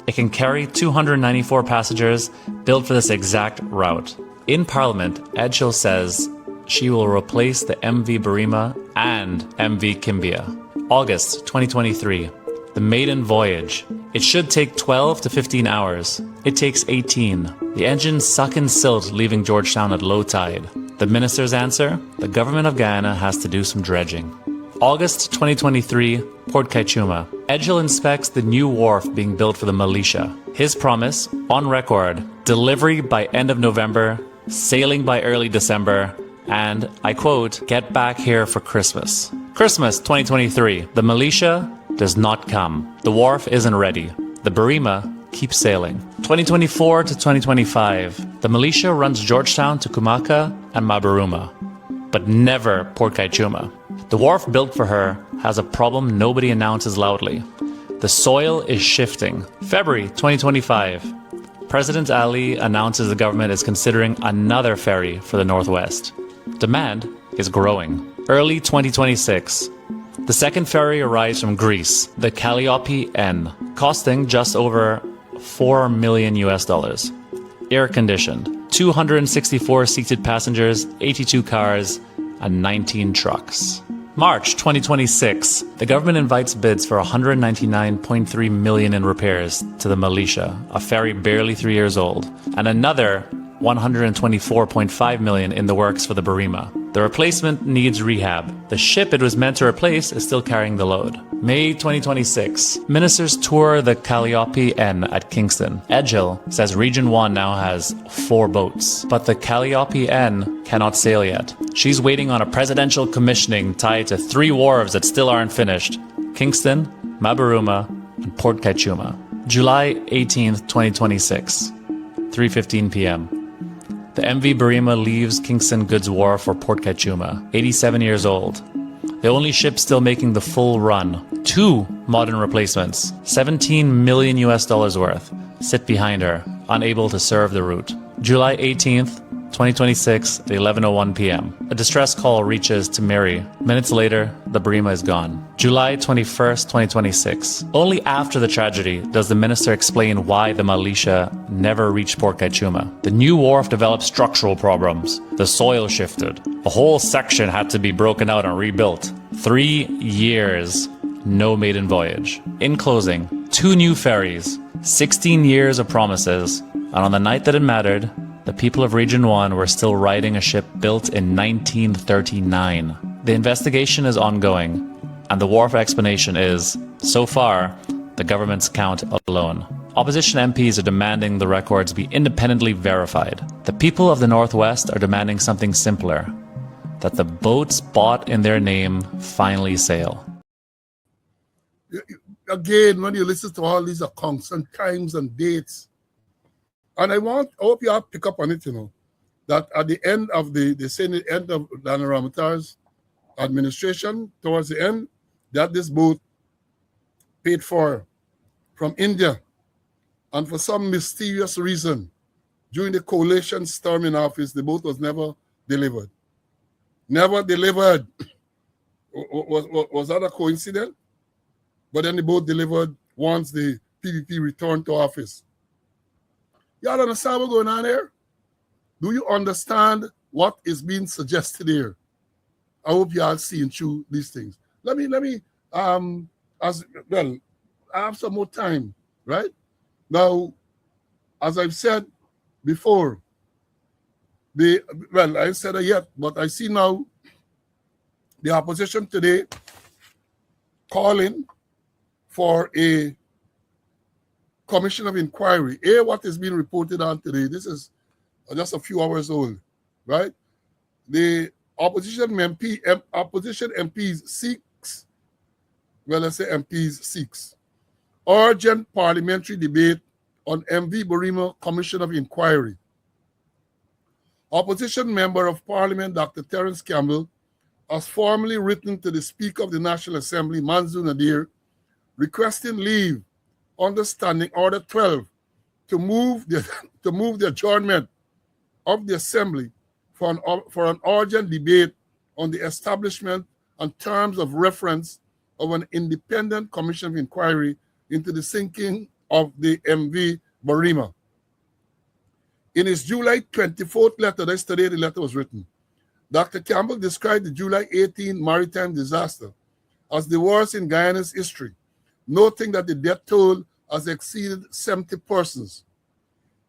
It can carry 294 passengers, built for this exact route. In Parliament, Edgel says she will replace the MV Barima and MV Kimbia. August 2023. The maiden voyage. It should take 12 to 15 hours. It takes 18. The engines suck in silt, leaving Georgetown at low tide. The minister's answer? The government of Guyana has to do some dredging. August 2023, Port Kaituma. Edgel inspects the new wharf being built for the militia. His promise, on record, delivery by end of November, sailing by early December, and, I quote, get back here for Christmas. Christmas 2023, the militia does not come. The wharf isn't ready. The Barima keeps sailing. 2024 to 2025, the militia runs Georgetown to Kumaka and Mabaruma, but never Port Kaituma. The wharf built for her has a problem nobody announces loudly. The soil is shifting. February 2025, President Ali announces the government is considering another ferry for the Northwest. Demand is growing. Early 2026, the second ferry arrives from Greece, the Calliope N, costing just over $4 million US. Air conditioned, 264 seated passengers, 82 cars, and 19 trucks. March 2026, the government invites bids for $199.3 million in repairs to the Militia, a ferry barely 3 years old, and another $124.5 million in the works for the Barima. The replacement needs rehab. The ship it was meant to replace is still carrying the load. May 2026, ministers tour the Calliope N at Kingston. Edgel says Region 1 now has 4 boats, but the Calliope N cannot sail yet. She's waiting on a presidential commissioning tied to 3 wharves that still aren't finished: Kingston, Mabaruma, and Port Kaituma. July 18th, 2026, 3:15 p.m. The MV Barima leaves Kingston Goods Wharf for Port Kaituma, 87 years old. The only ship still making the full run, 2 modern replacements, $17 million US worth, sit behind her, unable to serve the route. July 18th, 2026, at 11:01 p.m. A distress call reaches to Mary. Minutes later, the Barima is gone. July 21st, 2026. Only after the tragedy does the minister explain why the militia never reached Port Kaituma. The new wharf developed structural problems. The soil shifted. A whole section had to be broken out and rebuilt. 3 years, no maiden voyage. In closing, 2 new ferries, 16 years of promises, and on the night that it mattered, the people of Region 1 were still riding a ship built in 1939. The investigation is ongoing, and the wharf explanation is, so far, the government's count alone. Opposition MPs are demanding the records be independently verified. The people of the Northwest are demanding something simpler: that the boats bought in their name finally sail. Again, when you listen to all these accounts and times and dates, and I hope you all pick up on it, that at the end of the end of Dana Ramatar's administration, towards the end, that this boat paid for from India. And for some mysterious reason, during the coalition storm in office, the boat was never delivered. Never delivered. Was that a coincidence? But then the boat delivered once the PDP returned to office. Y'all understand what's going on here? Do you understand what is being suggested here? I hope y'all seeing through these things. Let me as well, I have some more time, right? Now, as I've said before, I said it yet, but I see now the opposition today calling for a commission of inquiry. What is being reported on today, this is just a few hours old, right? The opposition MPs seeks, urgent parliamentary debate on MV Barima Commission of Inquiry. Opposition Member of Parliament Dr. Terence Campbell has formally written to the Speaker of the National Assembly, Manzoor Nadir, requesting leave under Standing Order 12 to move the adjournment of the Assembly for an urgent debate on the establishment and terms of reference of an independent commission of inquiry into the sinking of the MV Barima. In his July 24th letter, yesterday the letter was written, Dr. Campbell described the July 18 maritime disaster as the worst in Guyana's history, noting that the death toll has exceeded 70 persons.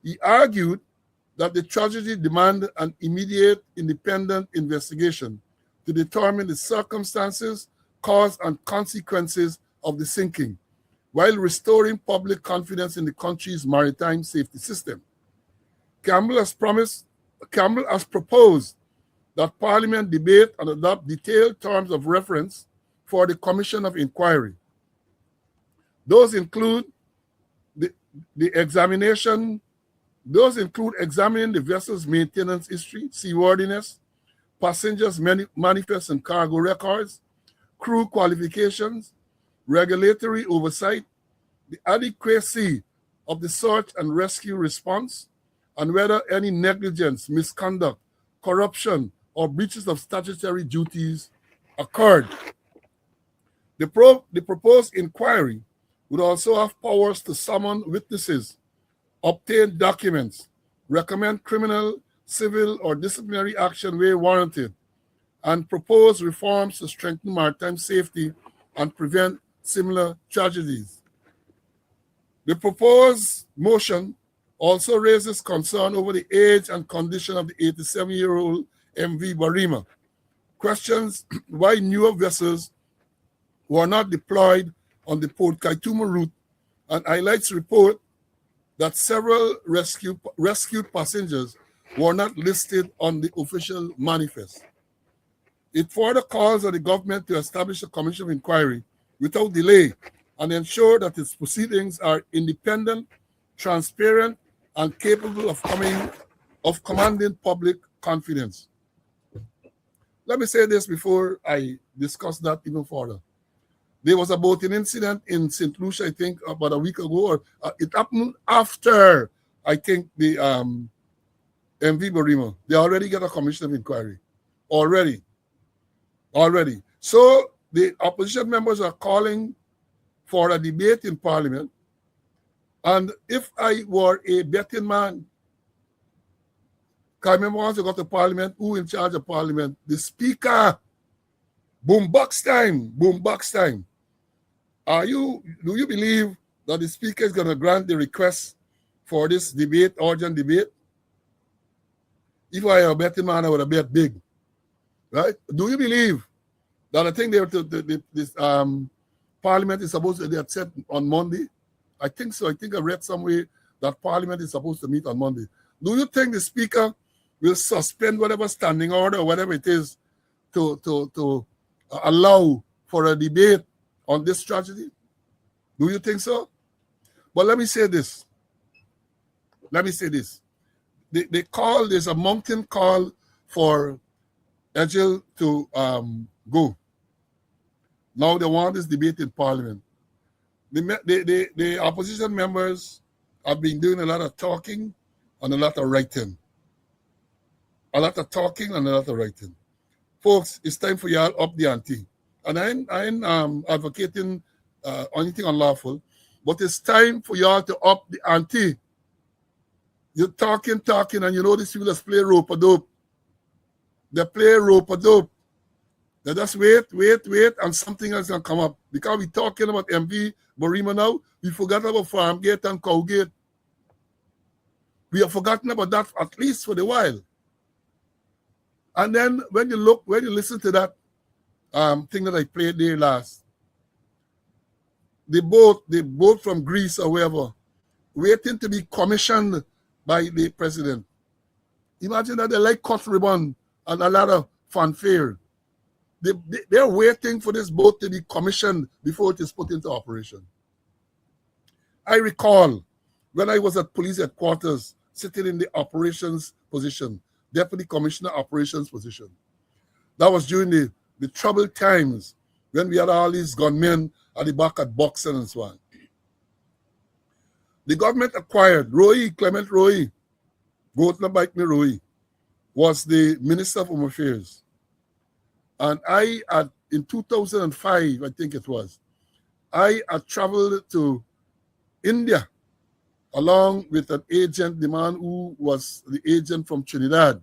He argued that the tragedy demanded an immediate independent investigation to determine the circumstances, cause, and consequences of the sinking, while restoring public confidence in the country's maritime safety system. Campbell has proposed that Parliament debate and adopt detailed terms of reference for the Commission of Inquiry. Those include examining the vessel's maintenance history, seaworthiness, passengers' manifest and cargo records, crew qualifications, regulatory oversight, the adequacy of the search and rescue response, and whether any negligence, misconduct, corruption, or breaches of statutory duties occurred. The proposed inquiry would also have powers to summon witnesses, obtain documents, recommend criminal, civil, or disciplinary action where warranted, and propose reforms to strengthen maritime safety and prevent similar tragedies. The proposed motion also raises concern over the age and condition of the 87-year-old MV Barima, questions why newer vessels were not deployed on the Port Kaituma route, and highlights report that several rescued passengers were not listed on the official manifest. It further calls on the government to establish a commission of inquiry without delay and ensure that its proceedings are independent, transparent, and capable of commanding public confidence. Let me say this before I discuss that even further. There was about an incident in St. Lucia, I think, about a week ago, or it happened after, I think, the MV Barima. They already got a commission of inquiry. Already. So the opposition members are calling for a debate in Parliament. And if I were a betting man, I remember once I got to Parliament, who in charge of Parliament? The Speaker. Boombox time. Do you believe that the Speaker is going to grant the request for this debate, urgent debate? If I were a betting man, I would have bet big. Right? Do you believe that I think this Parliament is supposed to be set on Monday? I think so. I think I read somewhere that Parliament is supposed to meet on Monday. Do you think the Speaker will suspend whatever standing order or whatever it is to allow for a debate on this tragedy? Do you think so? But let me say this. There's a mountain call for Edgel to go. Now they want this debate in Parliament. The opposition members have been doing a lot of talking and a lot of writing. Folks, it's time for y'all up the ante. And I ain't advocating anything unlawful, but it's time for y'all to up the ante. You're talking, and you know these people just play rope-a-dope. They play rope-a-dope. They just wait, and something else can come up. Because we're talking about MV Barima now, we forgot about Farmgate and Cowgate. We have forgotten about that at least for a while. And then when you listen to that thing that I played there last, the boat from Greece or wherever, waiting to be commissioned by the president. Imagine that they like cut ribbon and a lot of fanfare. They're waiting for this boat to be commissioned before it is put into operation. I recall when I was at police headquarters, sitting in the operations position, deputy commissioner operations position. That was during the troubled times when we had all these gunmen at the back at Boxing and so on. The government acquired Clement Roy, Goatna Bike Me Roy, was the Minister of Home Affairs. And in 2005, I think it was, I had traveled to India along with an agent, the man who was the agent from Trinidad,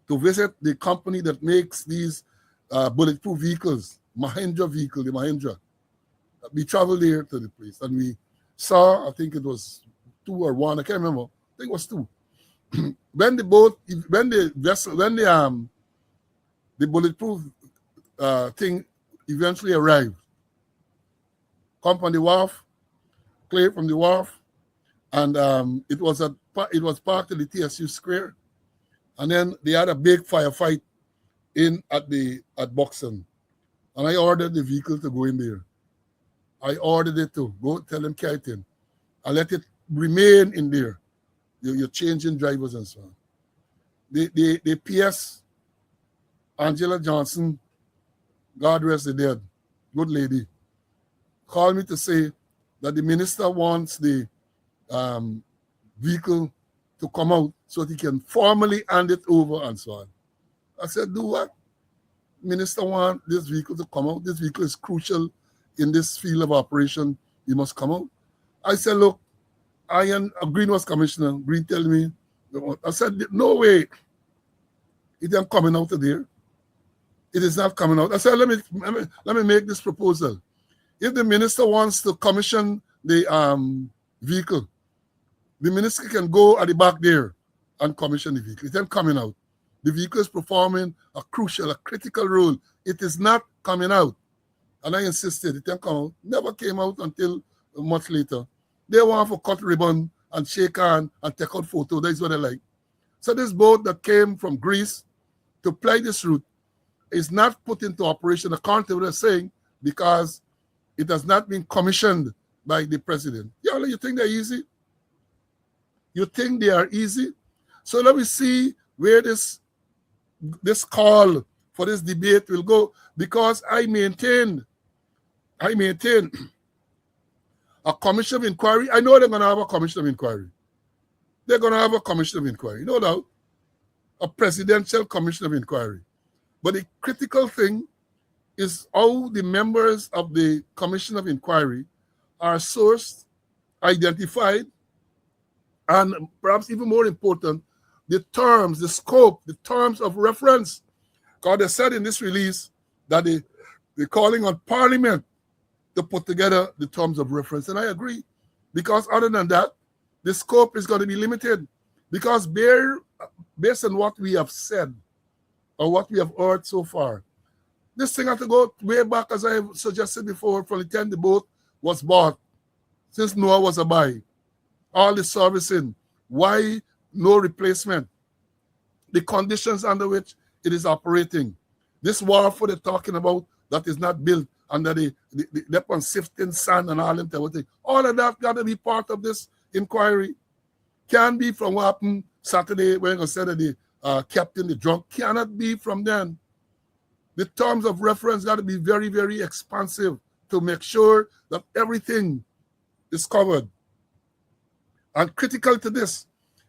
to visit the company that makes these bulletproof vehicles, Mahindra vehicle, the Mahindra. We traveled there to the place and we saw, I think it was 2 or 1, I can't remember. I think it was 2. When the vessel, when the bulletproof thing eventually arrived, come on the wharf, clear from the wharf, and it was parked at the TSU Square, and then they had a big firefight at Buxton, and I ordered the vehicle to go in there. I ordered it to go tell them carry it in. I let it remain in there. You're changing drivers and so on. The PS, Angela Johnson, God rest the dead, good lady, called me to say that the minister wants the vehicle to come out so that he can formally hand it over and so on. I said, do what? Minister want this vehicle to come out. This vehicle is crucial in this field of operation. It must come out. I said, look, Green was commissioner. Green tell me, I said, no way. It ain't coming out of there. It is not coming out. I said, let me make this proposal. If the minister wants to commission the vehicle, the minister can go at the back there and commission the vehicle. It ain't coming out. The vehicle is performing a crucial, a critical role. It is not coming out. And I insisted it ain't come out. Never came out until much later. They want to cut ribbon and shake hand and take out photo. That's what they like. So this boat that came from Greece to ply this route is not put into operation, according to what they're saying, because it has not been commissioned by the president. Yeah, you think they're easy? You think they are easy? So let me see where this call for this debate will go, because I maintain a commission of inquiry. I know they're going to have a commission of inquiry. They're going to have a commission of inquiry, no doubt. A presidential commission of inquiry. But the critical thing is how the members of the commission of inquiry are sourced, identified, and perhaps even more important, the terms, the scope, the terms of reference. God has said in this release that they're calling on Parliament to put together the terms of reference. And I agree, because other than that, the scope is going to be limited. Because based on what we have said or what we have heard so far, this thing has to go way back, as I suggested before, from the time the boat was bought, since Noah was a buy, all the servicing, why no replacement, the conditions under which it is operating. This wharf they're talking about that is not built under the upon sifting sand and all them everything. All of that got to be part of this inquiry. Can be from what happened Saturday when I said that the captain, the drunk, cannot be from then. The terms of reference got to be very, very expansive to make sure that everything is covered. And critical to this,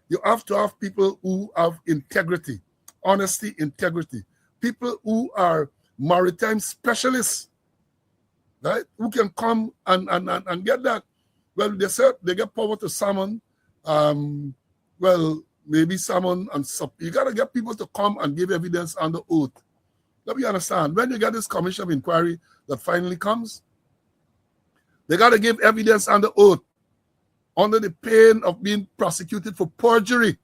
you have to have people who have integrity, honesty, integrity. People who are maritime specialists, right? Who can come and get that. Well, they said they get power to summon, maybe summon and you got to get people to come and give evidence under oath. Let me understand. When you get this commission of inquiry that finally comes, they got to give evidence under oath, under the pain of being prosecuted for perjury,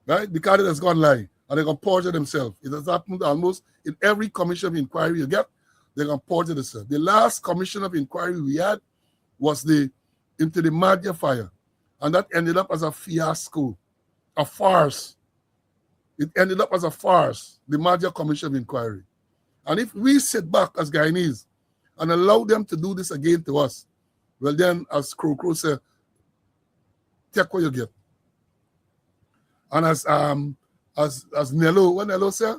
right? Because it has gone lie, and they're going to perjure themselves. It has happened almost in every commission of inquiry you get, they're going to perjure themselves. The last commission of inquiry we had was into the Madja fire, and that ended up as a fiasco, a farce. It ended up as a farce, the Madja Commission of Inquiry. And if we sit back as Guyanese and allow them to do this again to us, well then, as Crow said, take what you get. And as Nello, what Nello said,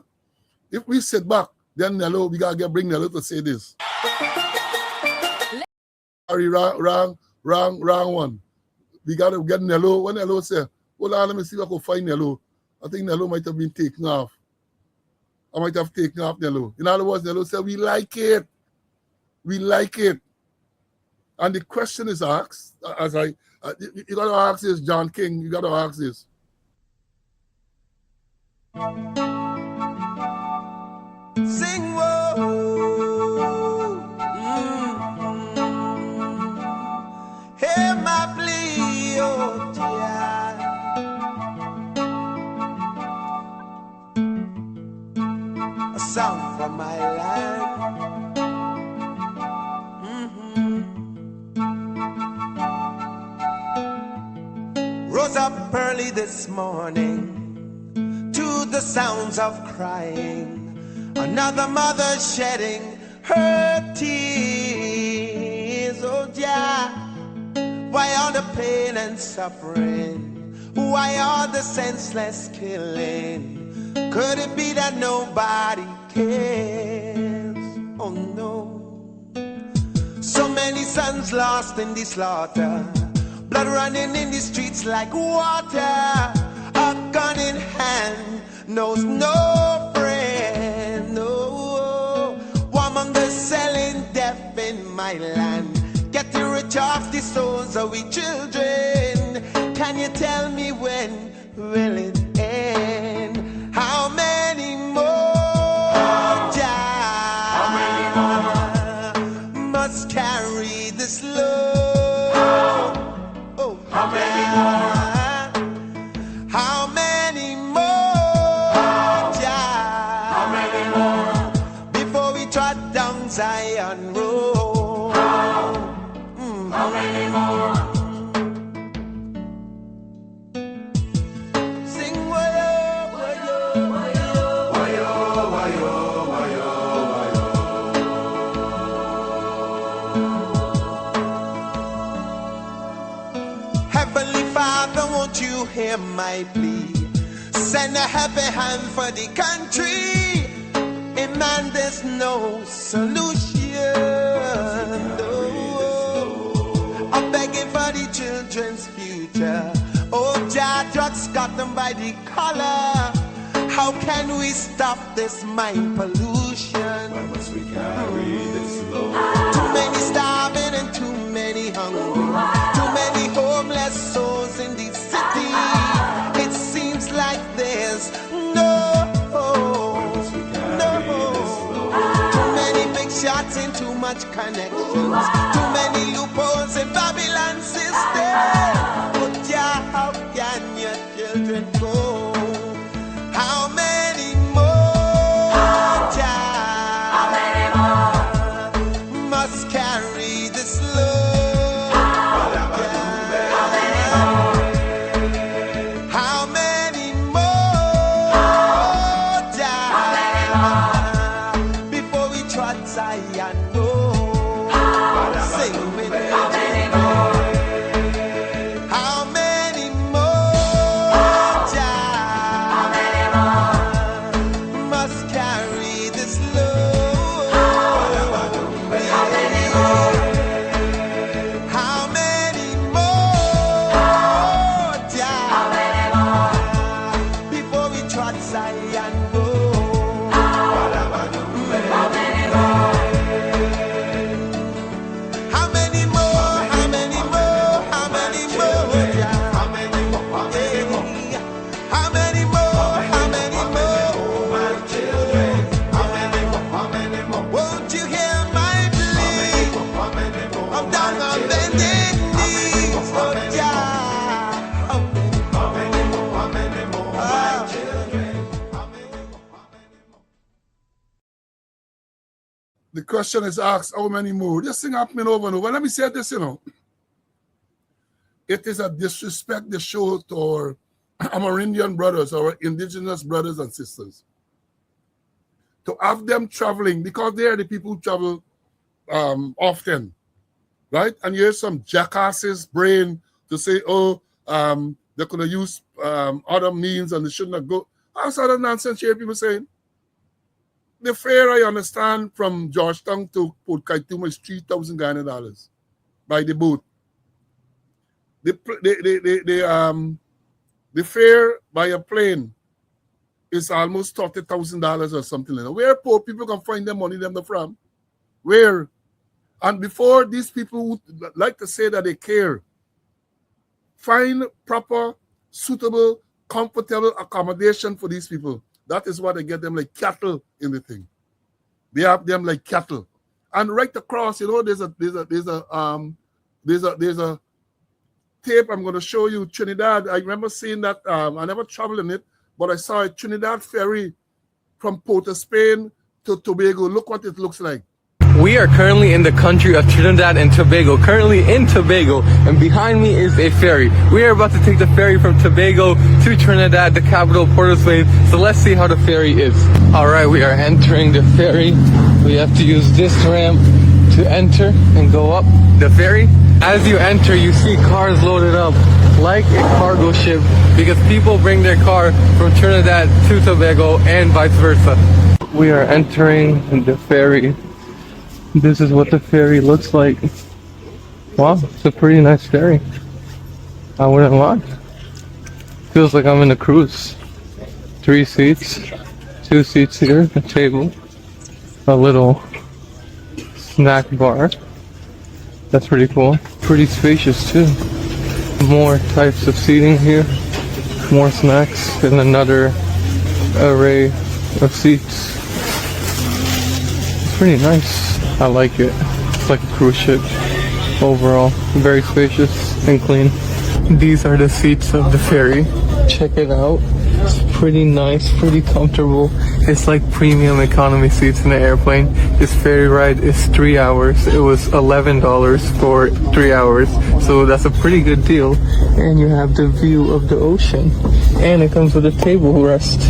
if we sit back, then Nello, we got to bring Nello to say this. Sorry, wrong one. We got to get Nello. What Nello said, hold on, let me see if I can find Nello. I think Nello might have been taken off. I might have taken off Nello. In other words, Nello said, we like it. We like it. And the question is asked, you got to ask this, John King, you got to ask this. Sing whoa. a song from my land. Rose up early this morning to the sounds of crying. Another mother shedding her tears. Oh, yeah. Why all the pain and suffering? Why all the senseless killing? Could it be that nobody cares? Oh, no. So many sons lost in the slaughter, blood running in the streets like water. A gun in hand knows no friend. No, warmongers selling death in my land, getting rich off the souls of we children. Can you tell me when will it end? How many more must carry this load? Oh, how many more? How many more? How many more? Before we trot down Zion Road. How many more? Sing wayo, wayo, wayo, wayo, wayo, wayo, wayo. Heavenly Father, won't you hear my plea? Send a happy hand for the country. In man, there's no solution. No. I'm begging for the children's future. Oh, Jah, drugs got them by the collar. How can we stop this mind pollution? Why must we carry this load? Too many starving and too many hungry. Too many homeless souls in the city. It seems like there's no. Too many big shots and too much connections. Too many loopholes in Babylon system. But yeah, how can your children go? How many more? How many more must carry this load? How many more? Before we trot Zion Road. Sing with me. How many more? Must carry this load? How many more? Before we trot Zion Road. How many more? How many more? How many more? How many more? How many more? How many more? How many more? My children. How many more? How many more? Won't you hear my plea? I'm down on bending knees. Oh, yeah. How many more? How many more? My children. How many more? The question is asked, how many more? This thing happening over and over. Let me say this, it is a disrespect they show to our Amerindian brothers, our indigenous brothers and sisters. To have them traveling, because they are the people who travel often, right? And here's some jackasses' brain to say, oh, they're going to use other means and they shouldn't have go. That's other nonsense here people saying. The fare, I understand, from Georgetown to Port Kaituma is $3,000 Ghana by the boat. The fare by a plane is almost $30,000 or something like that. Where poor people can find their money them from? Where? And before these people would like to say that they care, find proper, suitable, comfortable accommodation for these people. That is what they get them like cattle in the thing. They have them like cattle. And right across, there's a tape I'm going to show you. Trinidad, I remember seeing that. I never traveled in it, but I saw a Trinidad ferry from Port of Spain to Tobago. Look what it looks like. We are currently in the country of Trinidad and Tobago, currently in Tobago, and behind me is a ferry. We are about to take the ferry from Tobago to Trinidad, the capital, Port of Spain. So let's see how the ferry is. All right, we are entering the ferry. We have to use this ramp to enter and go up the ferry. As you enter, you see cars loaded up like a cargo ship because people bring their car from Trinidad to Tobago and vice versa. We are entering the ferry. This is what the ferry looks like. Wow, it's a pretty nice ferry. I wouldn't lie. Feels like I'm in a cruise. 3 seats, 2 seats here, a table, a little snack bar. That's pretty cool. Pretty spacious too. More types of seating here, more snacks, and another array of seats. It's pretty nice. I like it. It's like a cruise ship overall. Very spacious and clean. These are the seats of the ferry. Check it out. It's pretty nice, pretty comfortable. It's like premium economy seats in the airplane. This ferry ride is 3 hours. It was $11 for 3 hours. So that's a pretty good deal. And you have the view of the ocean. And it comes with a table rest.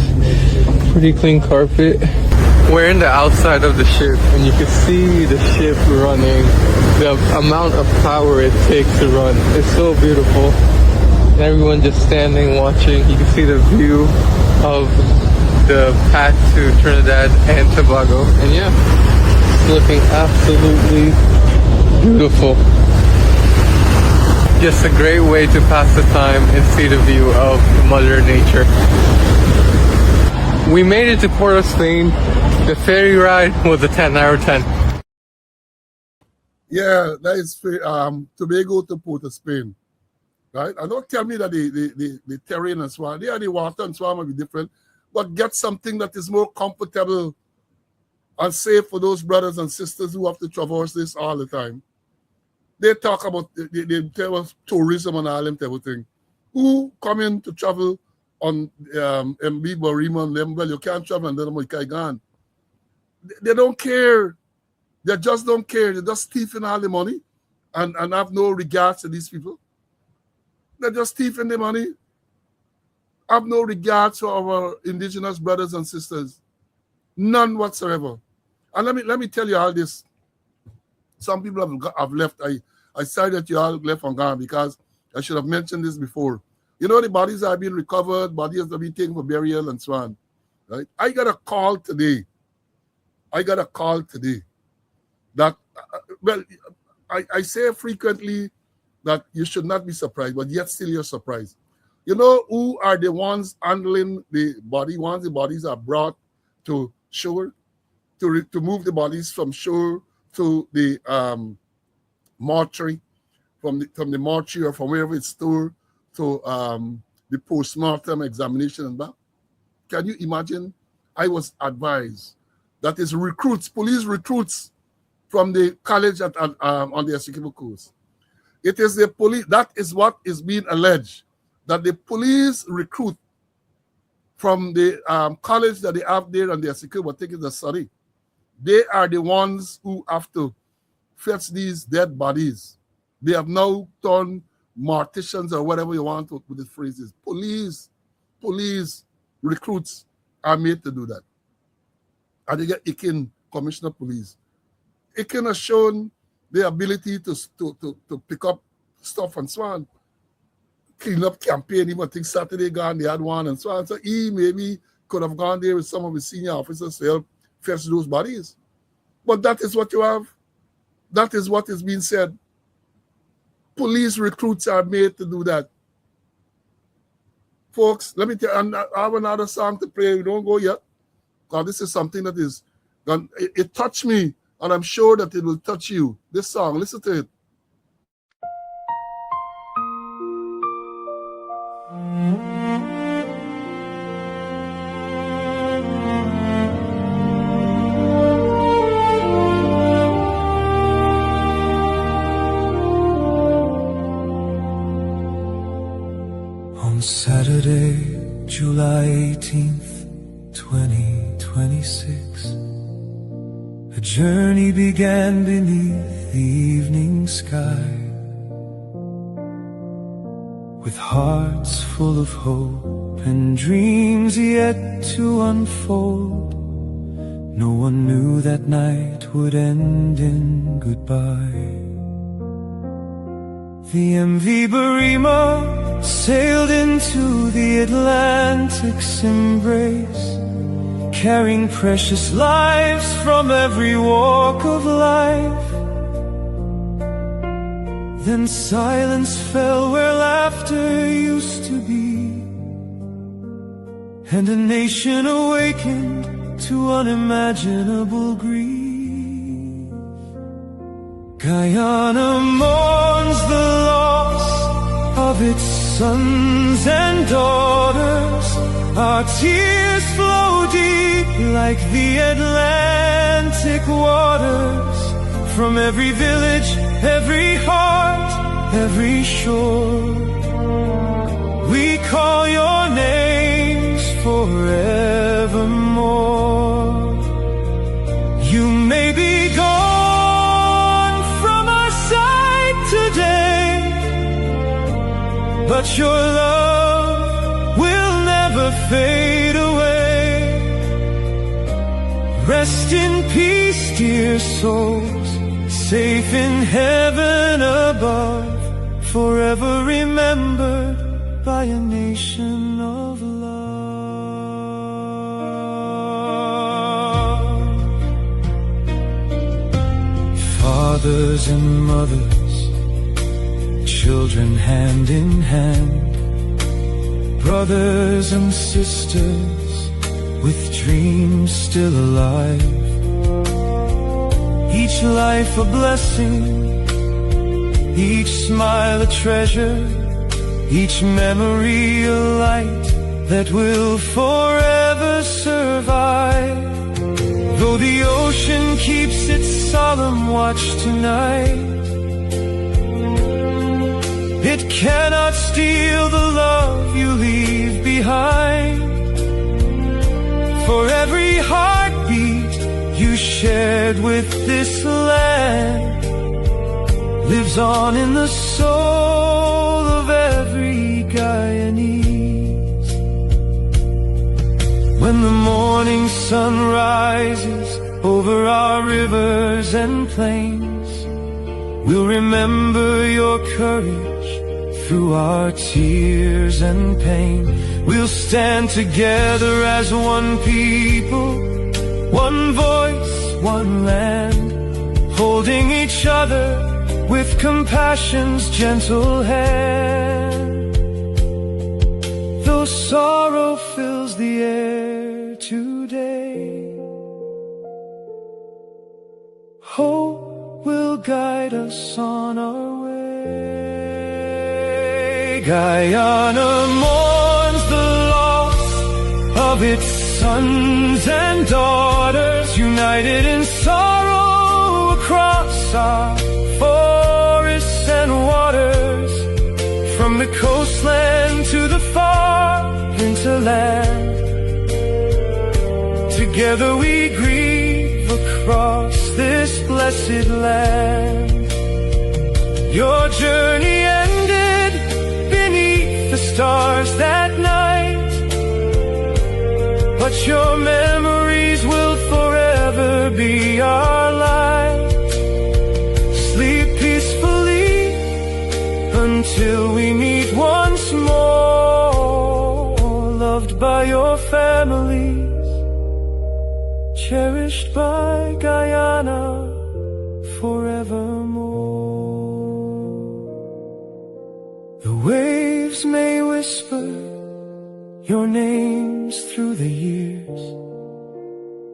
Pretty clean carpet. We're in the outside of the ship and you can see the ship running. The amount of power it takes to run. It's so beautiful. And everyone just standing watching. You can see the view of the path to Trinidad and Tobago. And yeah, it's looking absolutely beautiful. Just a great way to pass the time and see the view of Mother Nature. We made it to Port of Spain. The ferry ride was a 10 out of 10. Yeah, that is Tobago to Port of Spain. Right? And don't tell me that the terrain and so on, the water and so on might be different, but get something that is more comfortable and safe for those brothers and sisters who have to traverse this all the time. They talk about, they tell us tourism and all them everything. Who come in to travel on MB, Barima, and them? Well, you can't travel and then you can't go. They don't care. They just don't care. They're just thieving all the money and have no regards to these people. They're just thieving the money. Have no regards for our indigenous brothers and sisters. None whatsoever. And let me tell you all this. Some people have left. I said that you all left and gone because I should have mentioned this before. You know, the bodies are being recovered, bodies are being taken for burial and so on. Right? I got a call today that, well, I say frequently that you should not be surprised, but yet still you're surprised. You know who are the ones handling the body once the bodies are brought to shore, to move the bodies from shore to the mortuary, from the mortuary or from wherever it's stored to the post-mortem examination and that. Can you imagine? I was advised that is recruits, police recruits from the college on the Essequibo coast. It is the police, that is what is being alleged, that the police recruit from the college that they have there on the Essequibo taking the study. They are the ones who have to fetch these dead bodies. They have now turned morticians or whatever you want to, with the phrases. Police recruits are made to do that. And they get Ikin, Commissioner of Police. Ikin has shown the ability to pick up stuff and so on. Clean up campaign, even think Saturday gone, they had one and so on. So he maybe could have gone there with some of his senior officers to help fetch those bodies. But that is what you have. That is what is being said. Police recruits are made to do that. Folks, let me tell you, I have another song to play. We don't go yet. Because this is something that is, it touched me, and I'm sure that it will touch you. This song, listen to it. On Saturday, July 18th, 2020, 26. A journey began beneath the evening sky, with hearts full of hope and dreams yet to unfold. No one knew that night would end in goodbye. The MV Barima sailed into the Atlantic's embrace, carrying precious lives from every walk of life. Then silence fell where laughter used to be, and a nation awakened to unimaginable grief. Guyana mourns the loss of its sons and daughters. Our tears flow deep like the Atlantic waters. From every village, every heart, every shore, we call your names forevermore. You may be gone from our sight today, but your love will never fade away. Rest in peace, dear souls, safe in heaven above, forever remembered by a nation of love. Fathers and mothers, children hand in hand, brothers and sisters with dreams still alive. Each life a blessing, each smile a treasure, each memory a light that will forever survive. Though the ocean keeps its solemn watch tonight, it cannot steal the love you leave behind. For every heartbeat you shared with this land lives on in the soul of every Guyanese. When the morning sun rises over our rivers and plains, we'll remember your courage through our tears and pain. We'll stand together as one people, one voice, one land, holding each other with compassion's gentle hand. Though sorrow fills the air today, hope will guide us on our way. Guyana mourns the loss of its sons and daughters, united in sorrow across our forests and waters. From the coastland to the far hinterland, together we grieve across this blessed land. Your journey ended beneath the stars that night, but your memories will forever be our light. Sleep peacefully until we meet once more, loved by your families, cherished by Guyana forevermore. The waves may whisper your names through the years,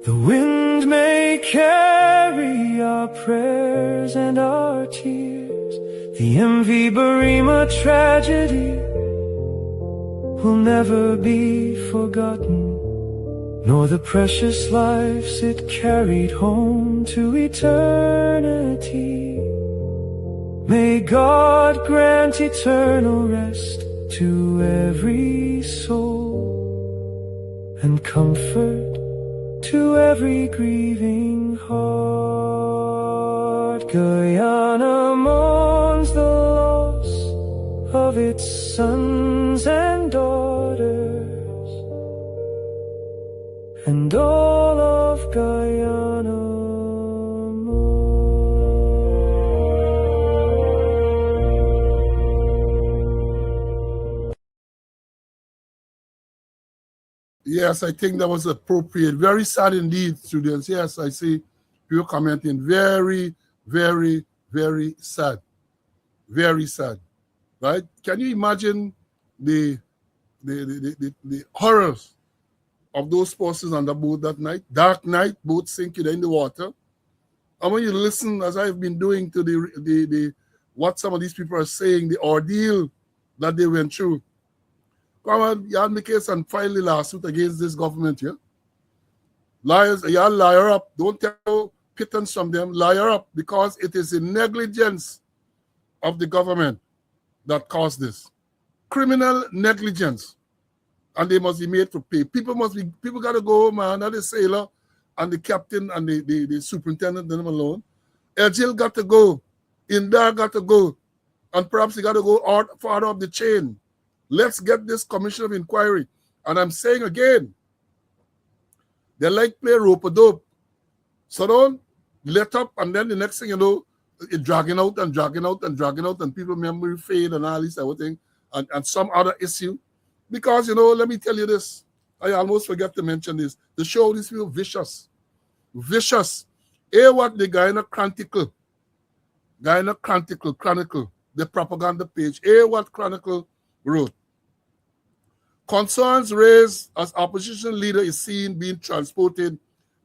the wind may carry our prayers and our tears. The MV Barima tragedy will never be forgotten, nor the precious lives it carried home to eternity. May God grant eternal rest to every soul, and comfort to every grieving heart. Guyana mourns the loss of its sons and daughters, and all of Guyana Yes, I think that was appropriate. Very sad indeed, students. Yes, I see people commenting. Very, very, very sad. Very sad. Right? Can you imagine the horrors of those persons on the boat that night? Dark night, boat sinking in the water. And when you listen, as I've been doing, to the what some of these people are saying, the ordeal that they went through. Come on, y'all make case and file the lawsuit against this government here. Liars, y'all liar up. Don't tell pittance from them. Liar up, because it is the negligence of the government that caused this. Criminal negligence. And they must be made to pay. People gotta go, man. Not the sailor and the captain and the superintendent, them alone. Ejil got to go. Indar got to go. And perhaps he got to go out farther up the chain. Let's get this commission of inquiry. And I'm saying again, they like play rope-a-dope. So don't let up, and then the next thing you know, it's dragging out and dragging out and dragging out, and people memory fade and all this everything, and some other issue. Because, let me tell you this. I almost forgot to mention this. The show, these people vicious. Vicious. Hear what the Guyana Chronicle, the propaganda page, hear what Chronicle wrote. Concerns raised as opposition leader is seen being transported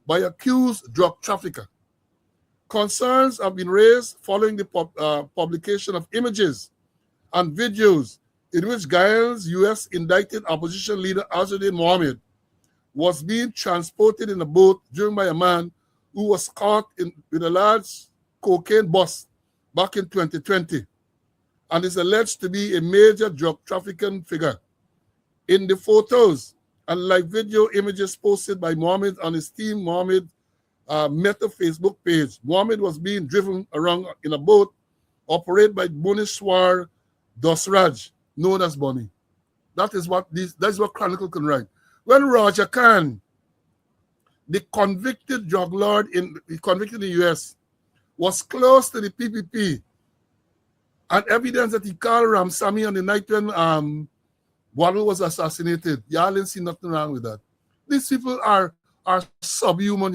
by accused drug trafficker. Concerns have been raised following the publication of images and videos in which Guyana's U.S. indicted opposition leader Azzuddin Mohammed was being transported in a boat driven by a man who was caught with a large cocaine bust back in 2020 and is alleged to be a major drug trafficking figure. In the photos and live video images posted by Mohammed on his team Mohammed Meta Facebook page, Mohammed was being driven around in a boat operated by Bunishwar Dosraj, known as Bonnie. That's what Chronicle can write. When Roger Khan, the convicted drug lord convicted in the US, was close to the PPP, and evidence that he called Ramsamy on the night when Waddle was assassinated. Y'all didn't see nothing wrong with that. These people are subhuman,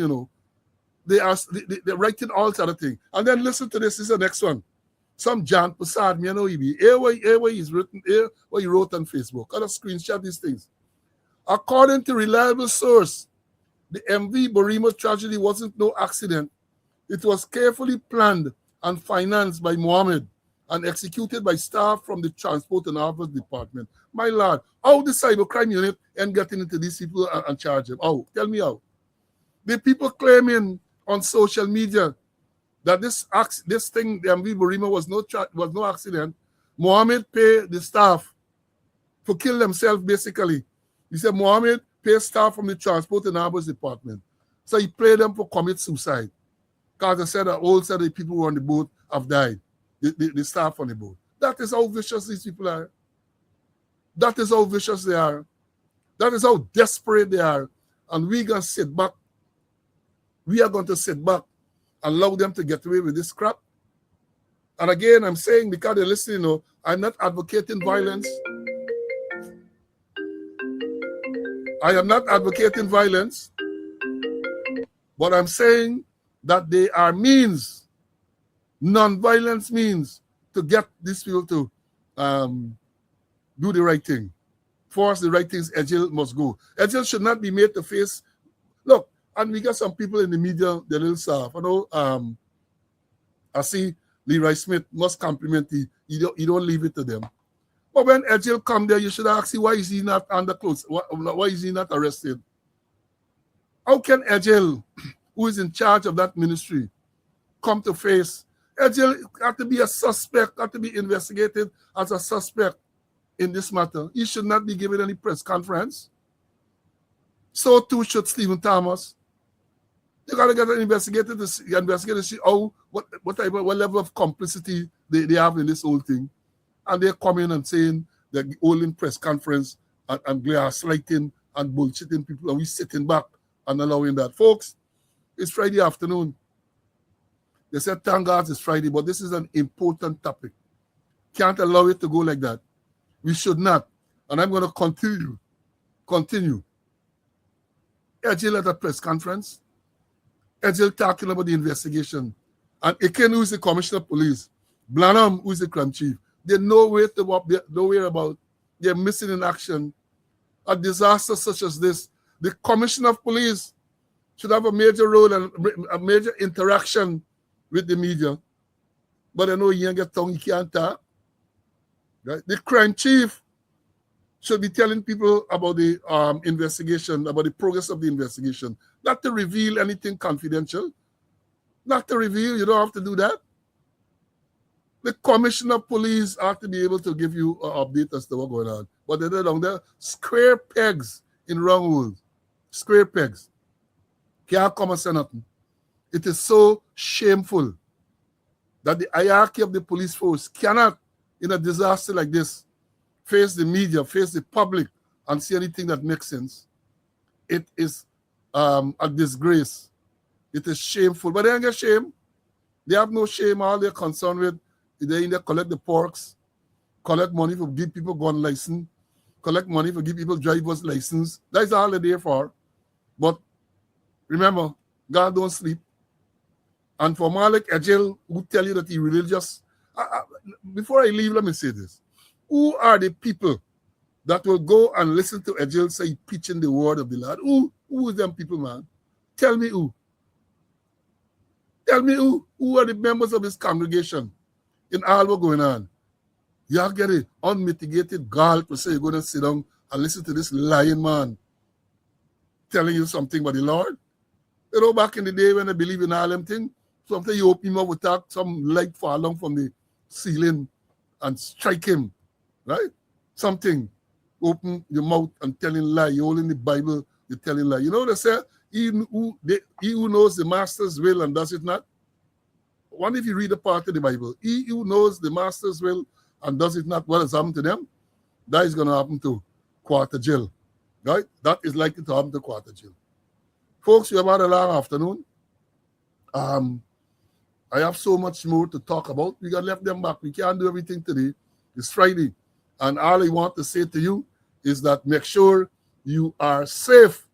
They're writing all sort of thing. And then listen to this. This is the next one. Some Jan Prasad, me I know he be. Here he's written, here what he wrote on Facebook. I'll screenshot these things. According to reliable source, the MV Barima tragedy wasn't no accident. It was carefully planned and financed by Mohammed and executed by staff from the Transport and Harvest Department. My lord, how the cybercrime unit and getting into these people and charge them? How? Tell me how. The people claiming on social media that this thing, the MV Barima, was no accident. Mohammed paid the staff to kill themselves, basically. He said Mohammed paid staff from the Transport and Harvest Department. So he paid them for commit suicide. Because they said that all said the people who were on the boat have died. The staff on the boat. That is how vicious these people are. That is how vicious they are. That is how desperate they are. And we can sit back. We are going to sit back and allow them to get away with this crap. And again, I'm saying, because they're listening, I'm not advocating violence. I am not advocating violence. But I'm saying that they are means, non-violence means, to get these people to do the right thing. Force the right things. Ejil must go. Ejil should not be made to face. Look, and we got some people in the media, they're a little soft. I see Leroy Smith must compliment you don't leave it to them. But when Ejil come there, you should ask him, why is he not under close? Why is he not arrested? How can Ejil, who is in charge of that ministry, come to face? Ejil got to be a suspect, got to be investigated as a suspect in this matter. He should not be given any press conference. So too should Stephen Thomas. You gotta get an investigator to see what level of complicity they have in this whole thing. And they're coming and saying they're holding press conference and gaslighting and bullshitting people, and we sitting back and allowing that. Folks, it's Friday afternoon. They said thank God it's Friday, but this is an important topic. Can't allow it to go like that. We should not. And I'm going to continue. Ejil at a press conference. Ejil talking about the investigation. And Eken, who is the commissioner of police, Blanham, who is the crime chief, they're nowhere about. They're missing in action. A disaster such as this, the commissioner of police should have a major role and a major interaction with the media. But I know he ain't get tongue, he can't talk. Right? The crime chief should be telling people about the investigation, about the progress of the investigation, not to reveal anything confidential. Not to reveal, you don't have to do that. The commissioner of police have to be able to give you an update as to what's going on. But they're down there, square pegs in wrong holes. Square pegs. Can't come and say nothing. It is so shameful that the hierarchy of the police force cannot, in a disaster like this, face the media, face the public, and see anything that makes sense. It is a disgrace. It is shameful. But they ain't get shame. They have no shame. All they're concerned with is they either collect the porks, collect money for give people gun license, collect money for give people driver's license. That's all they're there for. But remember, God don't sleep. And for Malik Ejil, who tell you that he religious, before I leave, let me say this. Who are the people that will go and listen to Ejil say preaching the word of the Lord? Who is them people, man? Tell me who. Tell me who. Who are the members of this congregation in all what's going on? Y'all get it unmitigated gall to say you're going to sit down and listen to this lying man telling you something about the Lord. You know, back in the day when they believe in all them things, sometimes you open him up with some light fall along from the ceiling and strike him, right? Something. Open your mouth and telling lie. You're holding the Bible, you're telling lie. You know what they say? He who knows the master's will and does it not. What if you read a part of the Bible? He who knows the master's will and does it not, what has happened to them? That is going to happen to Quarter Jill, right? That is likely to happen to Quarter Jill. Folks, we have had a long afternoon. I have so much more to talk about. We got left them back. We can't do everything today. It's Friday. And all I want to say to you is that make sure you are safe